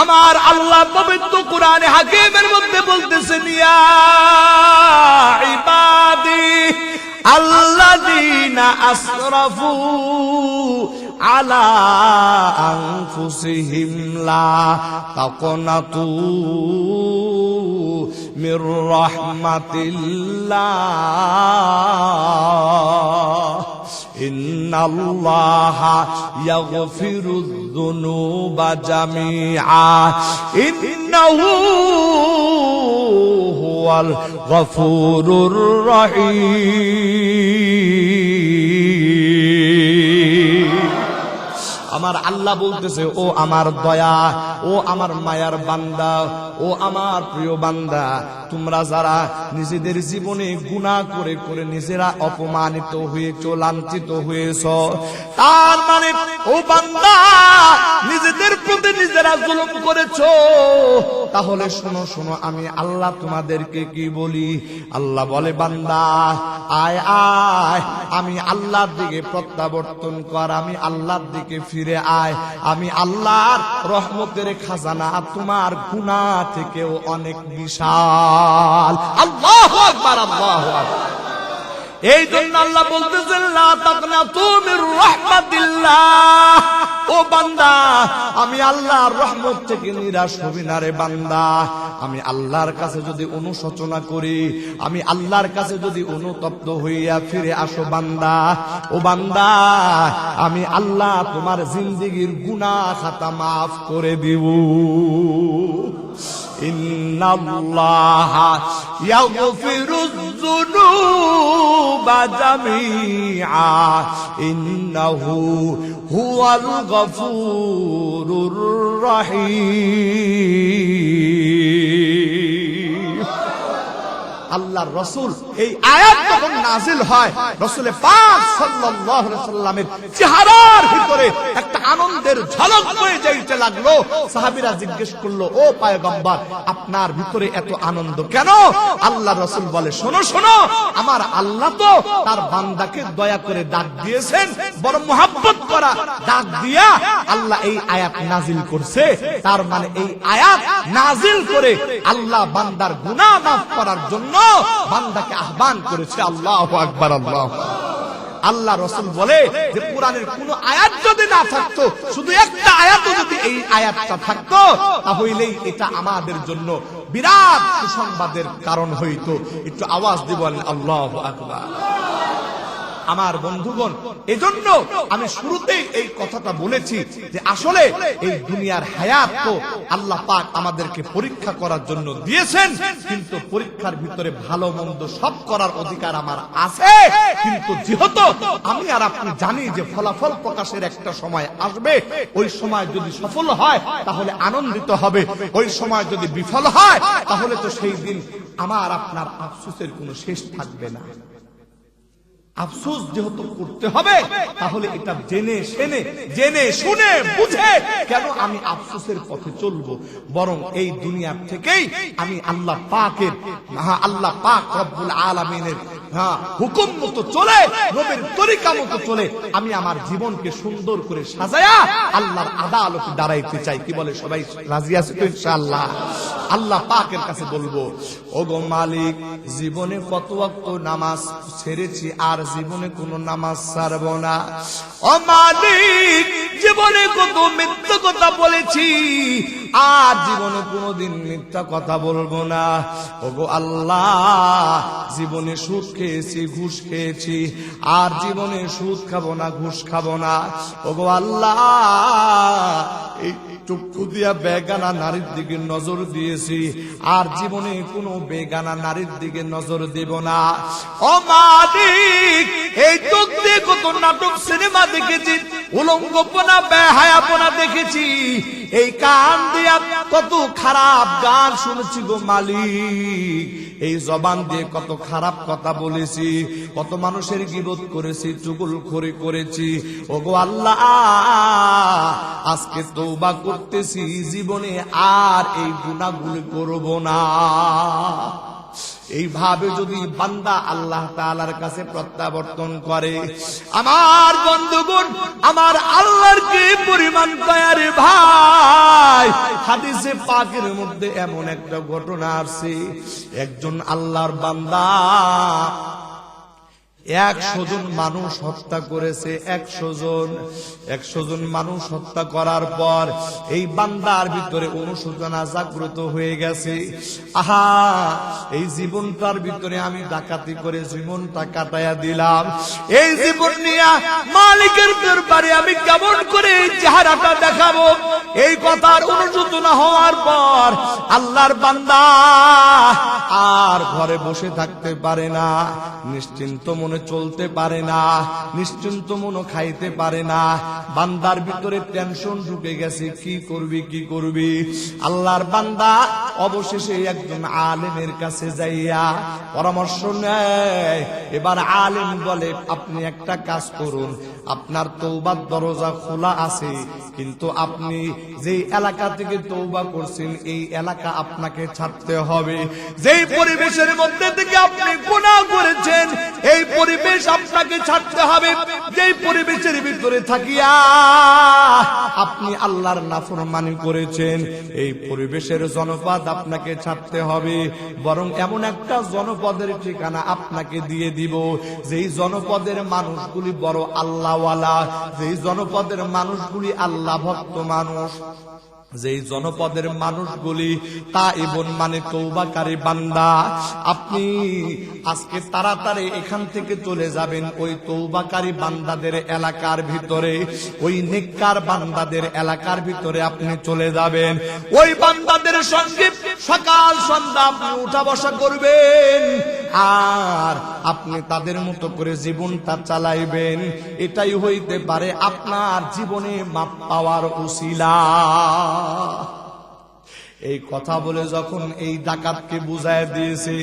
আমার আল্লাহ পবিত্র কোরআনে হাকিমের মধ্যে বলতেছেন, ইয়া ইবাদি আল্লাযীনা আসরাফু আলা আনফুসিহিম লা তাকনাতু মির রাহমাতিল্লাহ ইন্নাল্লাহা ইয়াগফিরুয যুনুবা জামিআ ইন্নাহু হুয়াল গফুরুর রহিম। আমার আল্লাহ বলতেছে, ও আমার দয়া, ও আমার মায়ার বান্দা, ও আমার প্রিয় বান্দা, তোমরা যারা নিজেদের জীবনে গুনাহ করে করে নিজেরা অপমানিত হয়েছ, লাঞ্ছিত হয়েছ, তার মানে ও বান্দা নিজেদের প্রতি নিজেরা জুলুম করেছো, তাহলে শোনো শোনো, আমি আল্লাহ তোমাদেরকে কি বলি? আল্লাহ বলে, বান্দা আয় আয়, আমি আল্লাহর দিকে প্রত্যাবর্তন কর, আমি আল্লাহর দিকে ফিরে আয়, আমি আল্লাহর রহমতের খাজানা তোমার গুনাহ থেকেও অনেক বিশাল। আল্লাহু আকবার, আল্লাহু আকবার। এই জন্য আল্লাহ বলতেছেন, লা তাকনাতু মির রাহমাতিল্লাহ, ও বান্দা আমি আল্লাহর রহমত থেকে নিরাশ হবি না রে বান্দা। আমি আল্লাহর কাছে যদি অনুশোচনা করি, আমি আল্লাহর কাছে যদি অনুতপ্ত হইয়া ফিরে আসো বান্দা, ও বান্দা আমি আল্লাহ তোমার জিন্দেগীর গুনাহ খাতা মাফ করে দিব। ইন্নাল্লাহা ইয়াগফিরুয যুনুবা জামিআ ইন্নাহু হুয়াল গফুরুর রহিম। আল্লাহর রাসূল এই আয়াত যখন নাযিল হয়, রাসূল পাক সাল্লাল্লাহু আলাইহি সাল্লামের চেহারার ভিতরে একটা আনন্দের ঝলক বয়ে যাইতে লাগলো। সাহাবীরা জিজ্ঞেস করলো, ও পয়গম্বর, আপনার ভিতরে এত আনন্দ কেন? আল্লাহর রাসূল বলে, শোনো শোনো, আমার আল্লাহ তো তার বান্দাকে দয়া করে ডাক দিয়েছেন, বড় মুহাব্বত মহব্বত করা ডাক দিয়া আল্লাহ এই আয়াত নাজিল করছে। তার মানে এই আয়াত নাজিল করে আল্লাহ বান্দার গুনাহ মাফ করার জন্য বান্দাকে আহ্বান করেছে। আল্লাহু আকবার, আল্লাহ। আল্লাহ রাসূল বলে যে কোরআনের কোন আয়াত যদি না থাকতো, শুধু একটা আয়াত যদি এই আয়াতটা থাকতো, তাহলেই এটা আমাদের জন্য বিরাট সুসংবাদের কারণ হইতো। একটু আওয়াজ দিব আল্লাহু আকবার। আমার বন্ধুগণ, এজন্য আমি শুরুতেই এই কথাটা বলেছি যে আসলে এই দুনিয়ার হায়াত তো আল্লাহ পাক আমাদেরকে পরীক্ষা করার জন্য দিয়েছেন, কিন্তু পরীক্ষার ভিতরে ভালো মন্দ সব করার অধিকার আমার আছে। কিন্তু যেহেতু আমি আর আপনি জানি যে ফলাফল প্রকাশের একটা সময় আসবে, ওই সময় যদি সফল হয় তাহলে আনন্দিত হবে, ওই সময় যদি বিফল হয় তাহলে তো সেই দিন আমার আপনার আফসোসের কোনো শেষ থাকবে না। আফসোস যেহেতু করতে হবে, তাহলে এটা জেনে শুনে বুঝে কেন আমি আফসোসের পথে চলবো, বরং এই দুনিয়া থেকেই আমি আল্লাহ পাকের আল্লাহ পাক রব্বুল আলামিনের হুকুম মতো চলে, নবীর তরিকা মতো চলে আমি আমার জীবনকে সুন্দর করে সাজায়া আল্লাহর আদালতে দাঁড়াইতে চাই। কি বলে সবাই? রাজি আছে তো ইনশাআল্লাহ? আল্লাহ পাকের কাছে বলবো, ওগো মালিক, জীবনে কত ওয়াক্ত নামাজ ছেড়েছি, আর জীবনে কোনো নামাজ ছাড়ব না। ও মালিক, জীবনে কত মিথ্যা কথা বলেছি, আর জীবনে কোনোদিন মিথ্যা কথা বলবো না। ওগো আল্লাহ, জীবনে সুদ খেয়েছি, ঘুষ খেয়েছি, আর জীবনে সুদ খাবো না, ঘুষ খাবো না। ওগো আল্লাহ, এই চক্ষু দিয়া বেগানা নারীর দিকে নজর দিয়েছি, আর জীবনে কোনো বেগানা নারীর দিকে নজর দেব না। ও মালিক, এই চোখ দিয়ে কত নাটক সিনেমা দেখেছি, উলঙ্গপনা বেহায়াপনা দেখেছি, এই কান দিয়া কত খারাপ গান শুনেছি গো মালিক, এই জবান দিয়ে কত খারাপ কথা বলেছি, কত মানুষের গীবত করেছি, চুগলখড়ি করেছি। ওগো আল্লাহ, আজকে তওবা করতেছি, জীবনে আর এই গুনাহগুলো করব না। এইভাবে যদি বান্দা আল্লাহ তাআলার কাছে প্রত্যাবর্তন করে, আমার বন্ধুগণ, আমার আল্লাহর কি পরিমাণ দয়া রে ভাই। হাদিসে পাকের মধ্যে এমন একটা ঘটনা আছে, একজন আল্লাহর বান্দা 100 জন মানুষ হত্যা করেছে। 100 জন মানুষ হত্যা করার পর এই বান্দার ভিতরে অনুশোচনা জাগ্রত হয়ে গেছে। আহা, এই জীবনটার ভিতরে আমি ডাকাতি করে জীবনটা কাটায়া দিলাম, এই জীবন নিয়ে মালিকের দরবারে আমি কেমন করে চেহারাটা দেখাবো, এই কথার অনুশোচনা হওয়ার পর আল্লাহর বান্দা আর ঘরে বসে থাকতে পারে না, নিশ্চিন্ত মনে চলতে পারে না, নিশ্চিন্ত মনে খাইতে পারে না। বান্দার ভিতরে টেনশন ঢুকে গেছে, কি করবি। আল্লাহর বান্দা অবশেষে একজন আলেমের কাছে যাইয়া পরামর্শ নেয়। এবার আলেম বলে, আপনি একটা কাজ করুন, আপনার তওবার দরজা খোলা আছে, কিন্তু আপনি যেই এলাকা থেকে তওবা করছেন এই এলাকা আপনাকে ছাড়তে হবে। যেই পরিবেশের মধ্যে থেকে আপনি গুনাহ করেছেন এই পরিবেশ আপনাকে ছাড়তে হবে। যেই পরিবেশের ভিতরে থাকিয়া আপনি আল্লাহর নাফরমানি করেছেন এই পরিবেশের জনপদ আপনাকে ছাড়তে হবে। বরং এমন একটা জনপদের ঠিকানা আপনাকে দিয়ে দিব, যেই জনপদের মানুষগুলি বড় আল্লাহওয়ালা, যেই জনপদের মানুষগুলি আল্লাহ ভক্ত মানুষ, যেই জনপদের মানুষগুলি তাইবুন মানে তওবাকারী বান্দা। আপনি আজকে তাড়াতাড়ি এখান থেকে চলে যাবেন ওই তওবাকারী বান্দাদের এলাকার ভিতরে, ওই নেককার বান্দাদের এলাকার ভিতরে আপনি চলে যাবেন। ওই বান্দাদের সঙ্গে সকাল সন্ধ্যা আপনি উঠা বসা করবেন, আর আপনি তাদের মতো করে জীবনটা চালাইবেন। এটাই হইতে পারে আপনার জীবনে মাপ পাওয়ার উসিলা। এই কথা বলে যখন এই ডাকাতকে বুঝায় দিয়েছে,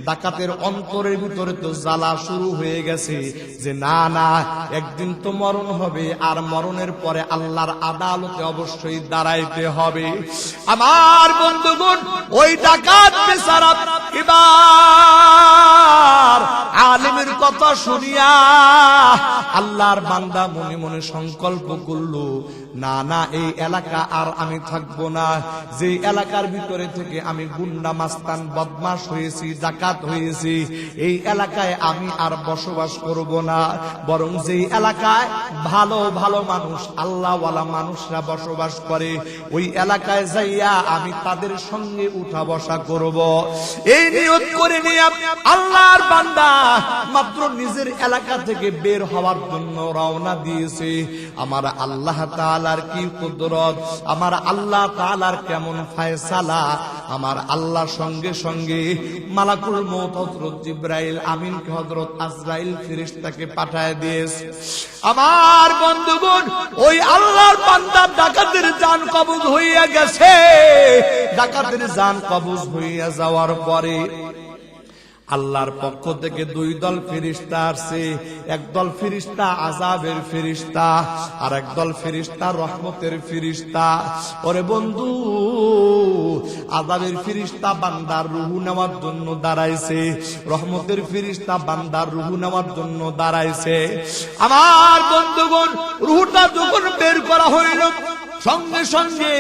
ডাকাতের অন্তরের ভিতরে তো জ্বালা শুরু হয়ে গেছে যে না না, একদিন তো মরণ হবে, আর মরণের পরে আল্লাহর আদালতে অবশ্যই দাঁড়াইতে হবে। আমার বন্ধুগণ, ওই ডাকাত বেচারা এবার আলেমের কথা কথা শুনিয়া আল্লাহর বান্দা মনে মনে সংকল্প করলো, না না, এই এলাকা আর আমি থাকবো না। যে এলাকার ভিতরে থেকে আমি গুন্ডা মাস্তান বদমাশ হয়েছি, ডাকাত হয়েছি, এই এলাকায় আমি আর বসবাস করব না। বরং যেই এলাকায় ভালো ভালো মানুষ, আল্লাহওয়ালা মানুষরা বসবাস করে, ওই এলাকায় যাইয়া আমি তাদের সঙ্গে উঠা বসা করব। এই নিয়ত করে নিয়ে আল্লাহর বান্দা মাত্র নিজের এলাকা থেকে বের হওয়ার জন্য রওনা দিয়েছে। আমার আল্লাহ তাআলার কি কুদরত, আমার আল্লাহ তাআলার কেমন ফয়সালা। আমার আল্লাহ সঙ্গে সঙ্গে মালাকুল মউত হযরত জিবরাইল আমিনকে হযরত আজরাইল ফেরেশতাকে পাঠায় দিয়েছে। আমার বন্ধুগণ, ওই আল্লাহর বান্দা ডাকাতের জান কবজ হইয়া গেছে। ডাকাতের জান কবজ হইয়া যাওয়ার পরে আল্লাহর পক্ষ থেকে দুই দল ফেরেশতা আসছে। একদল ফেরেশতা আযাবের ফেরেশতা, আর একদল ফেরেশতা রহমতের ফেরেশতা। ওরে বন্ধু, আযাবের ফেরেশতা বান্দার রূহ নেওয়ার জন্য দাঁড়াইছে, রহমতের ফেরেশতা বান্দার রূহ নেওয়ার জন্য দাঁড়াইছে। আমার বন্ধুগণ, রূহটা যখন বের করা হইল, সঙ্গে সঙ্গে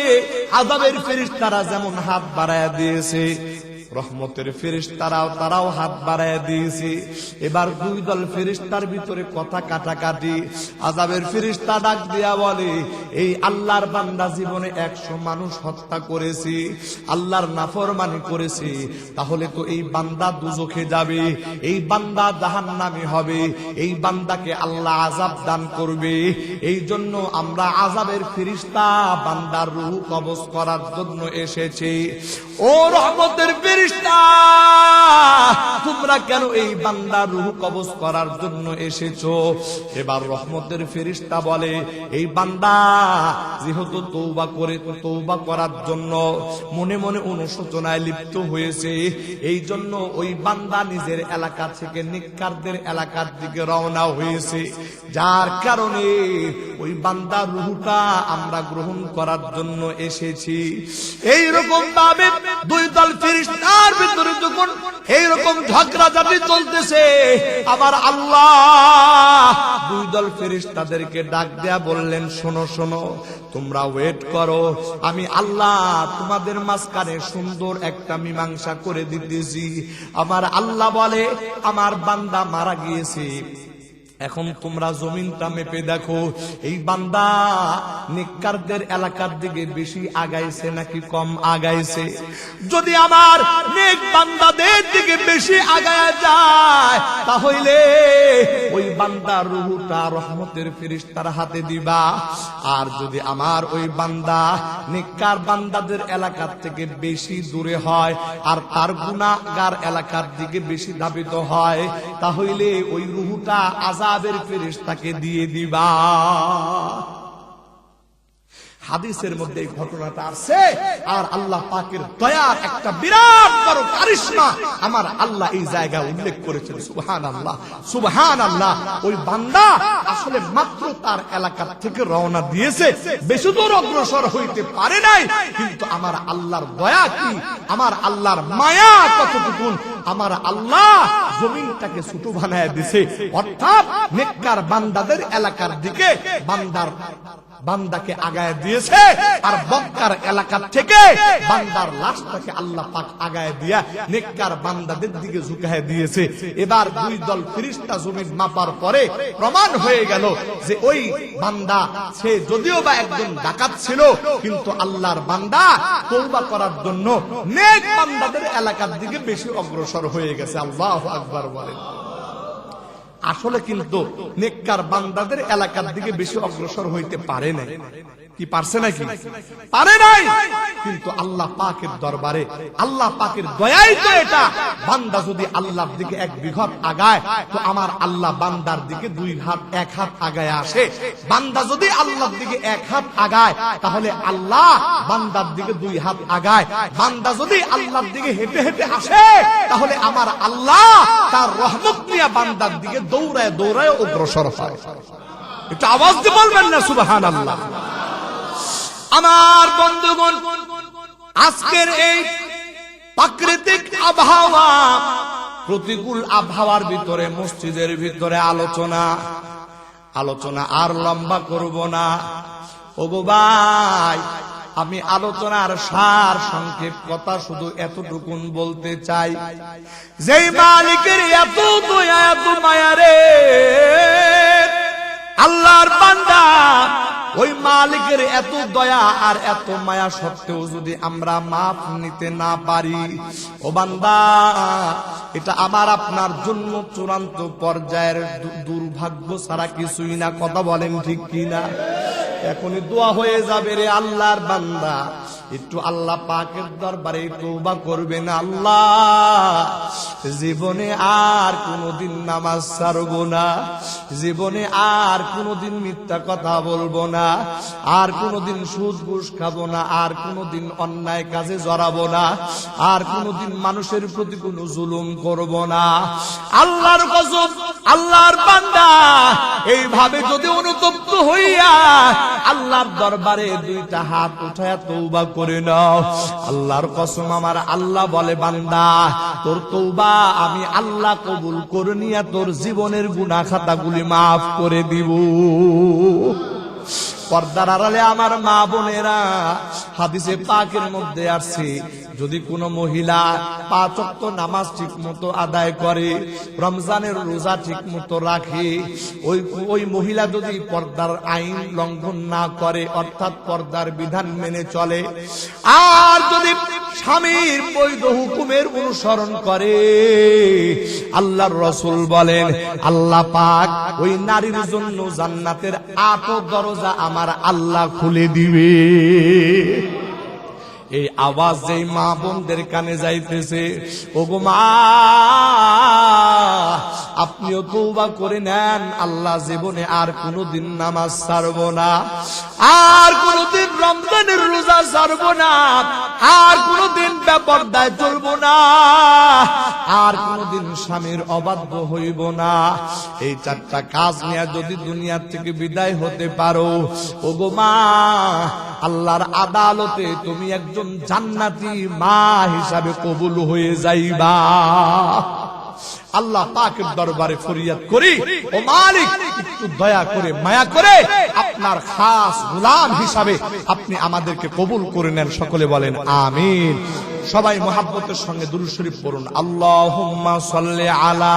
আযাবের ফেরেশতারা যেমন হাত বাড়ায়া দিয়েছে, রহমতের ফেরেশতারাও তারাও হাত বাড়ায় দিয়েছে। এবার দুই দল ফেরেশতার ভিতরে কথা কাটাকাটি। আযাবের ফেরেশতা ডাক দিয়া বলে, এই আল্লাহর বান্দা জীবনে 100 মানুষ হত্যা করেছে, আল্লাহর নাফরমানি করেছে, তাহলে তো এই বান্দা দুজখে যাবে, এই বান্দা জাহান্নামী হবে, এই বান্দাকে আল্লাহ আযাব দান করবে। এই জন্য আমরা আযাবের ফেরেশতা বান্দার রূহ কবজ করার জন্য এসেছি। ও রহমতের ফেরেশতা, তোমরা কেন এই বান্দার রূহ কবজ করার জন্য এসেছো? এবার রহমতের ফেরেশতা বলে, এই বান্দা যেহেতু তওবা করার জন্য মনে মনে অনুশোচনায় লিপ্ত হয়েছে, এই জন্য ওই বান্দা নিজের এলাকা থেকে নেককারদের এলাকার দিকে রওনা হয়েছে। যার কারণে ওই বান্দার রূহটা আমরা গ্রহণ করার জন্য এসেছি। এইরকম ভাবে দুই দল ফেরেশতার ভিতরে যখন এইরকম ঝগড়াঝাটি চলতেছে, আবার আল্লাহ দুই দল ফেরেশতাদেরকে ডাক দেয়া বললেন, শোনো শোনো, তোমরা ওয়েট করো, আমি আল্লাহ তোমাদের মাঝখানে সুন্দর একটা মীমাংসা করে দিতেছি। আমার আল্লাহ বলে, আমার বান্দা মারা গিয়েছে, এখন তোমরা জমিনটা মেপে দেখো, এই বান্দা নেককারদের এলাকার দিকে বেশি আগাইছে নাকি কম আগাইছে। যদি আমার নেক বান্দাদের দিকে বেশি আগায় যায়, তাহলে ওই বান্দার রূহটা রহমতের ফেরেশতার হাতে দিবা। আর যদি আমার ওই বান্দা নেককার বান্দাদের এলাকার থেকে বেশি দূরে হয়, আর তার গুনাহগার এলাকার দিকে বেশি ধাবিত হয়, তাহলে ওই রূহটা আযাবের ফেরেশতাকে দিয়ে দিবা। হাদিসের মধ্যে এই ঘটনাটা আছে। আর আল্লাহ পাকের দয়ার একটা বিরাট বড় কারিশমা আমার আল্লাহ এই জায়গায় উল্লেখ করেছেন। সুবহানাল্লাহ, সুবহানাল্লাহ। ওই বান্দা আসলে মাত্র তার এলাকা থেকে রওনা দিয়েছে, বেশি দূর অগ্রসর হইতে পারে নাই, কিন্তু আমার আল্লাহর দয়া কি, আমার আল্লাহর মায়া কতটুকু, আমার আল্লাহ জমিনটাকে ছোট বানায় দিছে। অর্থাৎ নেককার বান্দাদের এলাকার দিকে বান্দাকে আগায় দিয়েছে, আর বক্কার এলাকা থেকে বান্দার লাশটাকে আল্লাহ পাক আগায় দিয়া নেককার বান্দাদের দিকে ঝুঁকায় দিয়েছে। এবার দুই দল ফেরেশতা জমিন মাপার পরে প্রমাণ হয়ে গেল যে ওই বান্দা সে যদিও বা একজন ডাকাত ছিল, কিন্তু আল্লাহর বান্দা তওবা করার জন্য নেক বান্দাদের এলাকার দিকে বেশি অগ্রসর হয়ে গেছে। আল্লাহু আকবার বলেন। আসলে কিন্তু নেককার বান্দাদের এলাকার দিকে বেশি অগ্রসর হইতে পারে নাই। কি পারছে নাকি? পারে নাই। কিন্তু আল্লাহ পাকের দরবারে আল্লাহ পাকের দয়াই তো এটা। বান্দা যদি আল্লাহর দিকে 1 বিঘত আগায়, তো আমার আল্লাহ বান্দার দিকে 2 হাত 1 হাত আগায় আসে। বান্দা যদি আল্লাহর দিকে 1 হাত আগায়, তাহলে আল্লাহ বান্দার দিকে 2 হাত আগায়। বান্দা যদি আল্লাহর দিকে হেঁটে হেঁটে আসে, তাহলে আমার আল্লাহ তার রহমত নিয়ে বান্দার দিকে দৌড়ায় দৌড়ায় অগ্রসর হয়। একটু আওয়াজ দিয়ে বলবেন না সুবহানাল্লাহ। আমার বন্ধুগণ, আজকের এই প্রাকৃতিক আবহাওয়া, প্রতিকূল আবহাওয়ার ভিতরে মসজিদের ভিতরে আলোচনা আর লম্বা করব না। ওগো ভাই, আমি আলোচনার সার সংক্ষেপ কথা শুধু এতটুকুন বলতে চাই, যেই মালিকের এত দয়া এত মায়া রে আল্লাহর বান্দা, ওই মালিকের এত দয়া আর এত মায়া সত্ত্বেও যদি আমরা মাফ নিতে না পারি, ও বান্দা, এটা আমার আপনার জন্য চূড়ান্ত পর্যায়ের দুর্ভাগ্য ছাড়া কিছুই না। কথা বলেন ঠিক কিনা? এখনই দোয়া হয়ে যাবে রে আল্লাহর বান্দা, একটু আল্লাহ পাকের দরবারে তওবা করবেন। আল্লাহ, জীবনে আর কোনোদিন নামাজ ছাড়বো না, জীবনে আর কোনোদিন মিথ্যা কথা বলবো না, আর কোনোদিন সুদ ঘুষ খাবো না, আর কোনোদিন অন্যায় কাজে জড়াবো না, আর কোনোদিন মানুষের প্রতি কোনো জুলুম করব না। আল্লাহর কসম, আল্লাহর বান্দা এইভাবে যদি অনুতপ্ত হইয়া আল্লাহর দরবারে দুইটা হাত উঠায়া তওবা করে নাও, আল্লাহর কসম আমার আল্লাহ বলে, বান্দা তোর তওবা আমি আল্লাহ কবুল করে নিয়া তোর জীবনের গুনাহ খাতাগুলি মাফ করে দিব। পর্দার আড়ালে আমার মা বোনেরা, হাদিসে পাকের মধ্যে আসছে, যদি কোনো মহিলা 5 ওয়াক্ত নামাজ ঠিক মতো আদায় করে, রমজানের রোজা ঠিক মতো রাখে, ওই মহিলা যদি পর্দার আইন লঙ্ঘন না করে, অর্থাৎ পর্দার বিধান মেনে চলে, আর যদি স্বামীর বৈধ হুকুমের অনুসরণ করে, আল্লাহর রাসূল বলেন আল্লাহ পাক ওই নারীর জন্য জান্নাতের 8 দরজা আমার আল্লাহ খুলে দিবে। এই আওয়াজ যেই মা বোনদের কানে যাইতেছে, ওগো মা, আপনিও তওবা করে নেন, আল্লাহ জীবনে আর কোনোদিন নামাজ ছাড়বো না, আর কোনোদিন রমজানের রোজা ছাড়বো না, আর কোনোদিন বেপরদায় চলবো না, আর কোনোদিন স্বামীর অবাধ্য হইব না। এই 4টা কাজ নিয়ে যদি দুনিয়া থেকে বিদায় হতে পারো, ওগো মা, আল্লাহর আদালতে তুমি একজন জান্নাতি মা হিসাবে কবুল হয়ে যাইবা। আল্লাহ পাকের দরবারে ফরিয়াদ করি, ও মালিক, একটু দয়া করে মায়া করে আপনার খাস গোলাম হিসাবে আপনি আমাদেরকে কবুল করে নেন। সকলে বলেন আমিন। সবাই মুহাব্বতের সঙ্গে দুরূদ শরীফ পড়ুন। আল্লাহুম্মা সাল্লি আলা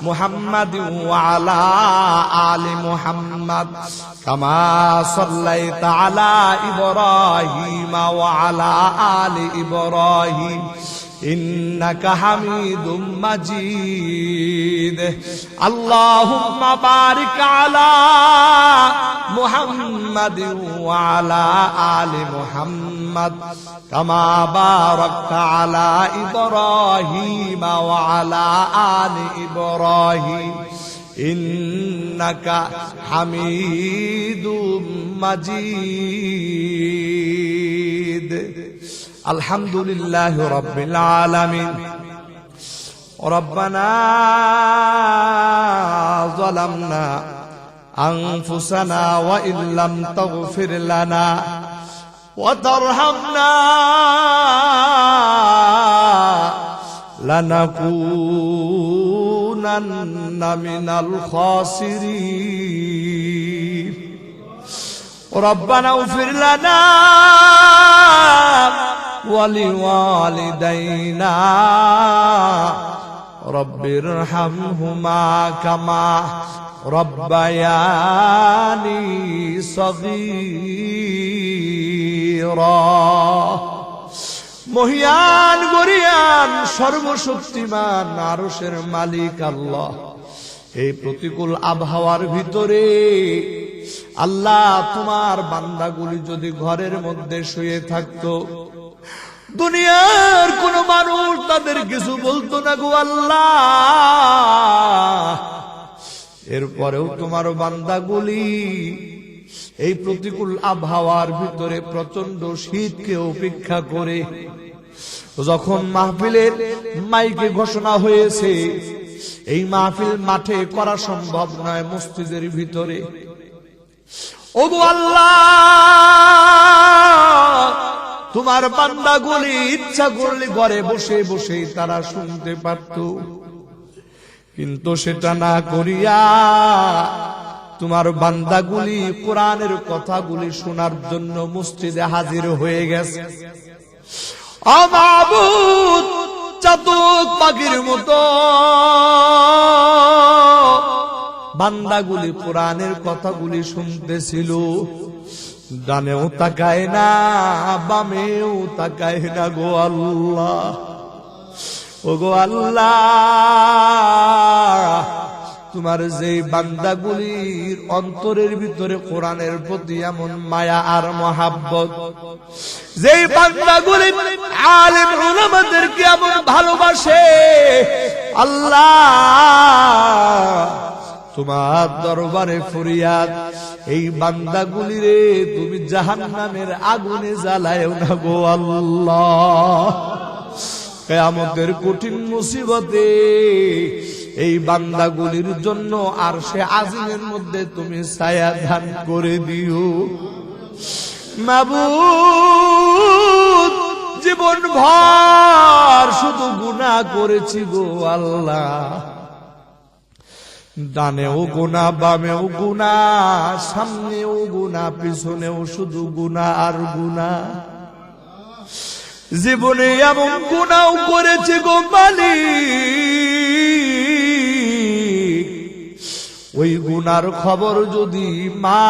মুহাম্মাদ ওয়া আলা আলি মুহাম্মাদ কামা সাল্লাইতা আলা ইব্রাহিম ওয়া আলা আলি ইব্রাহিম ইন্নাকা হামিদুম মাজিদ। আল্লাহুম্মা বারিক আলা মুহাম্মাদ ওয়া আলা আলি মুহাম্মাদ কামা বারাকতা আলা ইব্রাহিম ওয়া আলা আলি ইব্রাহিম ইন্নাকা হামিদুম মাজিদ। আলহামদুলিল্লাহি রাব্বিল আলামিন। রব্বানা যালামনা আনফুসানা ওয়া ইল্লাম তাগফির লানা ওয়া তারহামনা লানাকুনান্না মিনাল খাসিরিন। রব্বানা ইগফির লানা ওয়ালিওয়ালিদাইনা রব্বিরহামহুমা কামা রব্বায়ানি সগীরা। মহিয়ান গরিয়ান সর্বশক্তিমান আরশের মালিক আল্লাহ, এই প্রতিকূল আবহাওয়ার ভিতরে আল্লাহ তোমার বান্দাগুলি যদি ঘরের মধ্যে শুয়ে থাকতো, দুনিয়ার কোন মানুষ তাদের কিছু বলতো না গো আল্লাহ, এরপরেও তোমার বান্দাগুলি এই প্রতিকূল আবহাওয়ার ভিতরে প্রচন্ড শীতকে উপেক্ষা করে, যখন মাহফিলের মাইকে ঘোষণা হয়েছে এই মাহফিল মাঠে করা সম্ভব নয়, মসজিদের ভিতরে, ওগো আল্লাহ, তোমার বান্দাগুলি ইচ্ছা করলে ঘরে বসে বসে তারা শুনতে পারত। কিন্তু সেটা না করিয়া তোমার বান্দাগুলি কোরআনের কথাগুলি শোনার জন্য মসজিদে হাজির হয়ে গেছে। ও মাবুদ, চাতক পাখির মতো বান্দাগুলি কোরআনের কথাগুলি শুনতেছিল। ডানেও তাকায় না, বামেও তাকায় না গো আল্লাহ। ও গো আল্লাহ, তোমার যে বান্দাগুলির অন্তরের ভিতরে কোরআনের প্রতি এমন মায়া আর মহাব্বত, যে বান্দাগুলি আলেম উলামাদেরকে এমন ভালোবাসে, আল্লাহ তোমার দরবারে ফরিয়াদ, এই বান্দাগুলিরে তুমি জাহান্নামের আগুনে জ্বালায়ও না গো আল্লাহ। কিয়ামতের কঠিন মুসিবতে এই বান্দাগুলির জন্য আরশে আজিমের মধ্যে তুমি ছায়া দান করে দিও। মাবুদ, জীবন ভর শুধু গুনাহ করেছি গো আল্লাহ। ডানেও গুনাহ, বামেও গুনাহ, সামনেও গুনাহ, পিছনেও শুধু গুনাহ আর গুনাহ। জীবনে এমন গুনাহ করেছি গো মালিক, ওই গুনার খবর যদি মা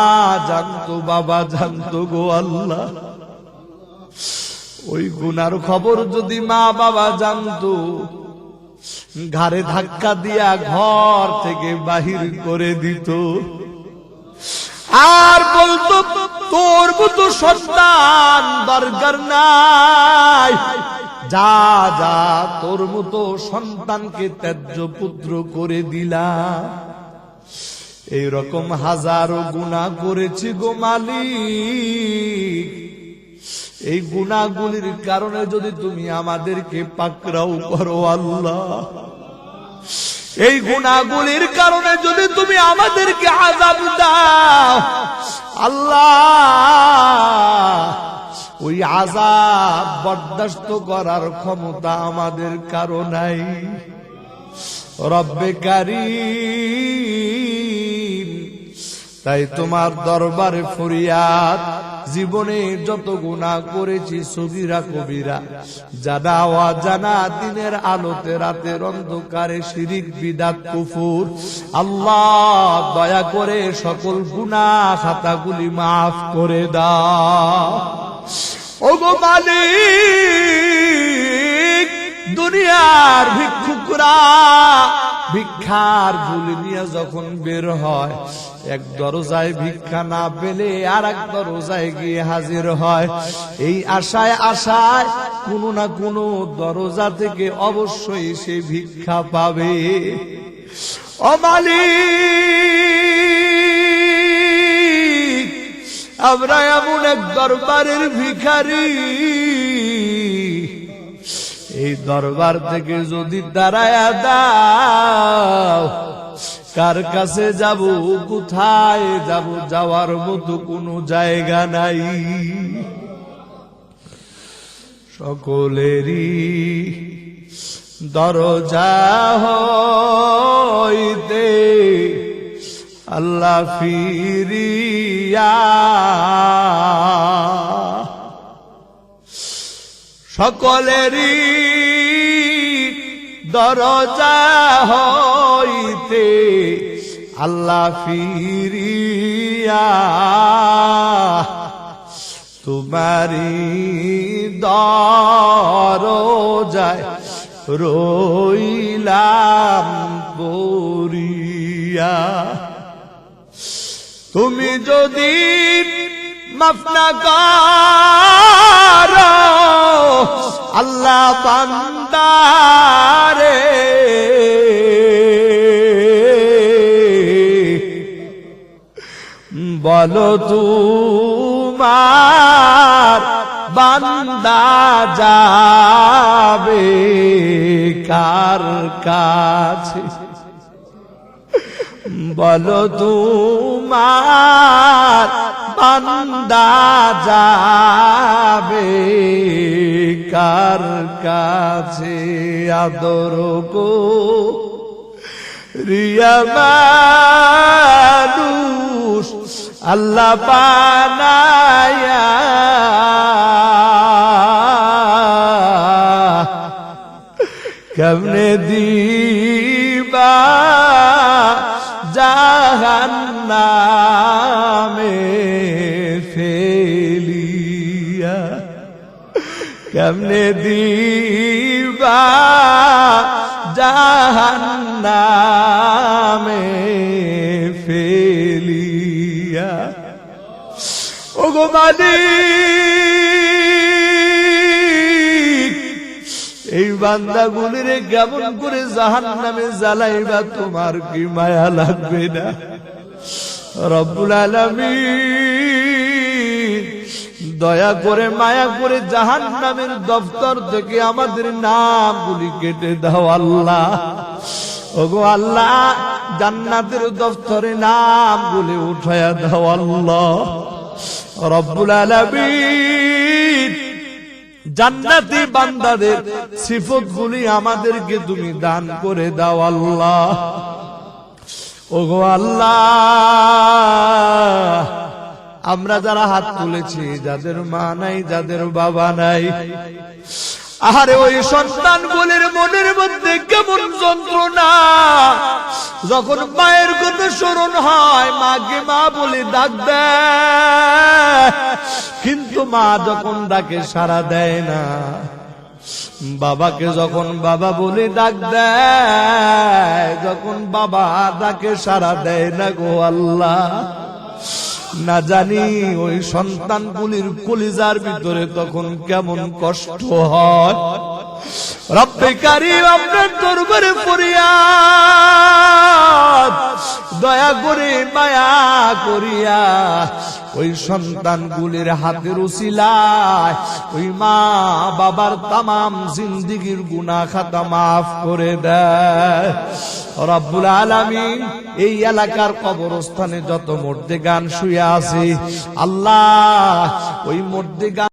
জানতো, বাবা জানতো গো আল্লাহ, ওই গুনার খবর যদি মা বাবা জানতো, ঘাড়ে ধাক্কা দিয়া ঘর থেকে বাহির করে দিত, আর বলতো তোর মতো সন্তান দরকার নাই, যা যা তোর মতো সন্তানকে ত্যায্য পুত্র করে দিলা। এইরকম হাজারো গুনাহ করেছি গো মালিক। এই গুনাহগুলির কারণে যদি তুমি আমাদেরকে পাকড়াও করো আল্লাহ, এই গুনাহগুলির কারণে যদি তুমি আমাদেরকে আযাব দাও আল্লাহ, ওই আযাব বরদাস্ত করার ক্ষমতা আমাদের কারো নাই। রব্বে কারীম, তাই তোমার দরবারে ফরিয়াদ, জীবনে যত গুনাহ করেছি সগীরা কবিরা, জানা অজানা, দিনের আলোতে রাতের অন্ধকারে, শিরিক বিদআত কুফর, আল্লাহ দয়া করে সকল গুনাহ খাতাগুলি মাফ করে দাও। ওগো মালিক, দুনিয়ার ভিক্ষুকরা ভিক্ষার ঝুলি নিয়ে যখন বের হয়, এক দরজায় ভিক্ষা না পেলে আর এক দরজায় গিয়ে হাজির হয়। এই আশায় আশায় কোনো না কোনো দরজা থেকে অবশ্যই সে ভিক্ষা পাবে। ও মালিক, আমরা এমন এক দরবারের ভিখারি, এই দরবার থেকে যদি দাঁড়ায়া দাও, কার কাছে যাব, কোথায় যাব, যাওয়ার মতো কোনো জায়গা নাই। সকলেরই দরজা হইতে আল্লাহ ফিরিয়া, সকলেরই দরজা হইতে আল্লাহ ফিরিয়া, তোমারি দরজায় রইলাম পড়িয়া। তুমি যদি মাফ না করো আল্লাহ বান্দারে, বলো তোমার বান্দা যাবে কার কাছে, বলো তোমার বান্দা যাবে কার কাছে। আদর রিয়া মানুষ আল্লাহ বানায়া কেমনে দিবা জাহান্নামে ফেলিয়া, কেমনে দিবা জাহান্নামে ফেলিয়া। ওগো মালিক, এই বান্দাগুলির কেমন করে জাহান্নামে জ্বালাইবা, তোমার কি মায়া লাগবে না? রব্বুল আলামিন দয়া করে মায়া করে জাহান্নামের দফতর থেকে আমাদের নামগুলি কেটে দাও আল্লাহ। ওগো আল্লাহ, জান্নাতের দফতরে নামগুলি উঠায়া দাও আল্লাহ। রব্বুল আলামিন জান্নাতি বান্দাদের সিফতগুলি আমাদেরকে তুমি দান করে দাও আল্লাহ। ওগো আল্লাহ, আমরা যারা হাত তুলেছি, যাদের মা নাই, যাদের বাবা নাই, আরে ওই সন্তানগুলির মনের মধ্যে কেমন যন্ত্রণা, যখন মায়ের কথা স্মরণ হয়, মাকে মা বলে ডাক দেয়, কিন্তু মা যখন ডাকে সাড়া দেয় না, বাবাকে যখন বাবা বলে ডাক দেয়, যখন বাবা ডাকে সাড়া দেয় না গো আল্লাহ, না জানি ওই সন্তানগুলির কলিজার ভিতরে তখন কেমন কষ্ট হয়। রব্বে কারীম, আপনার দরবারে ফরিয়াদ, দয়া করে মায়া করিয়া ওই সন্তানগুলির হাতের উসিলায় ওই মা বাবার তামাম জিন্দেগীর গুনাহ খাতা মাফ করে দেয়। রব্বুল আলামিন, এই এলাকার কবরস্থানে যত মুর্দেগান শুয়ে আছে আল্লাহ, ওই মুর্দেগান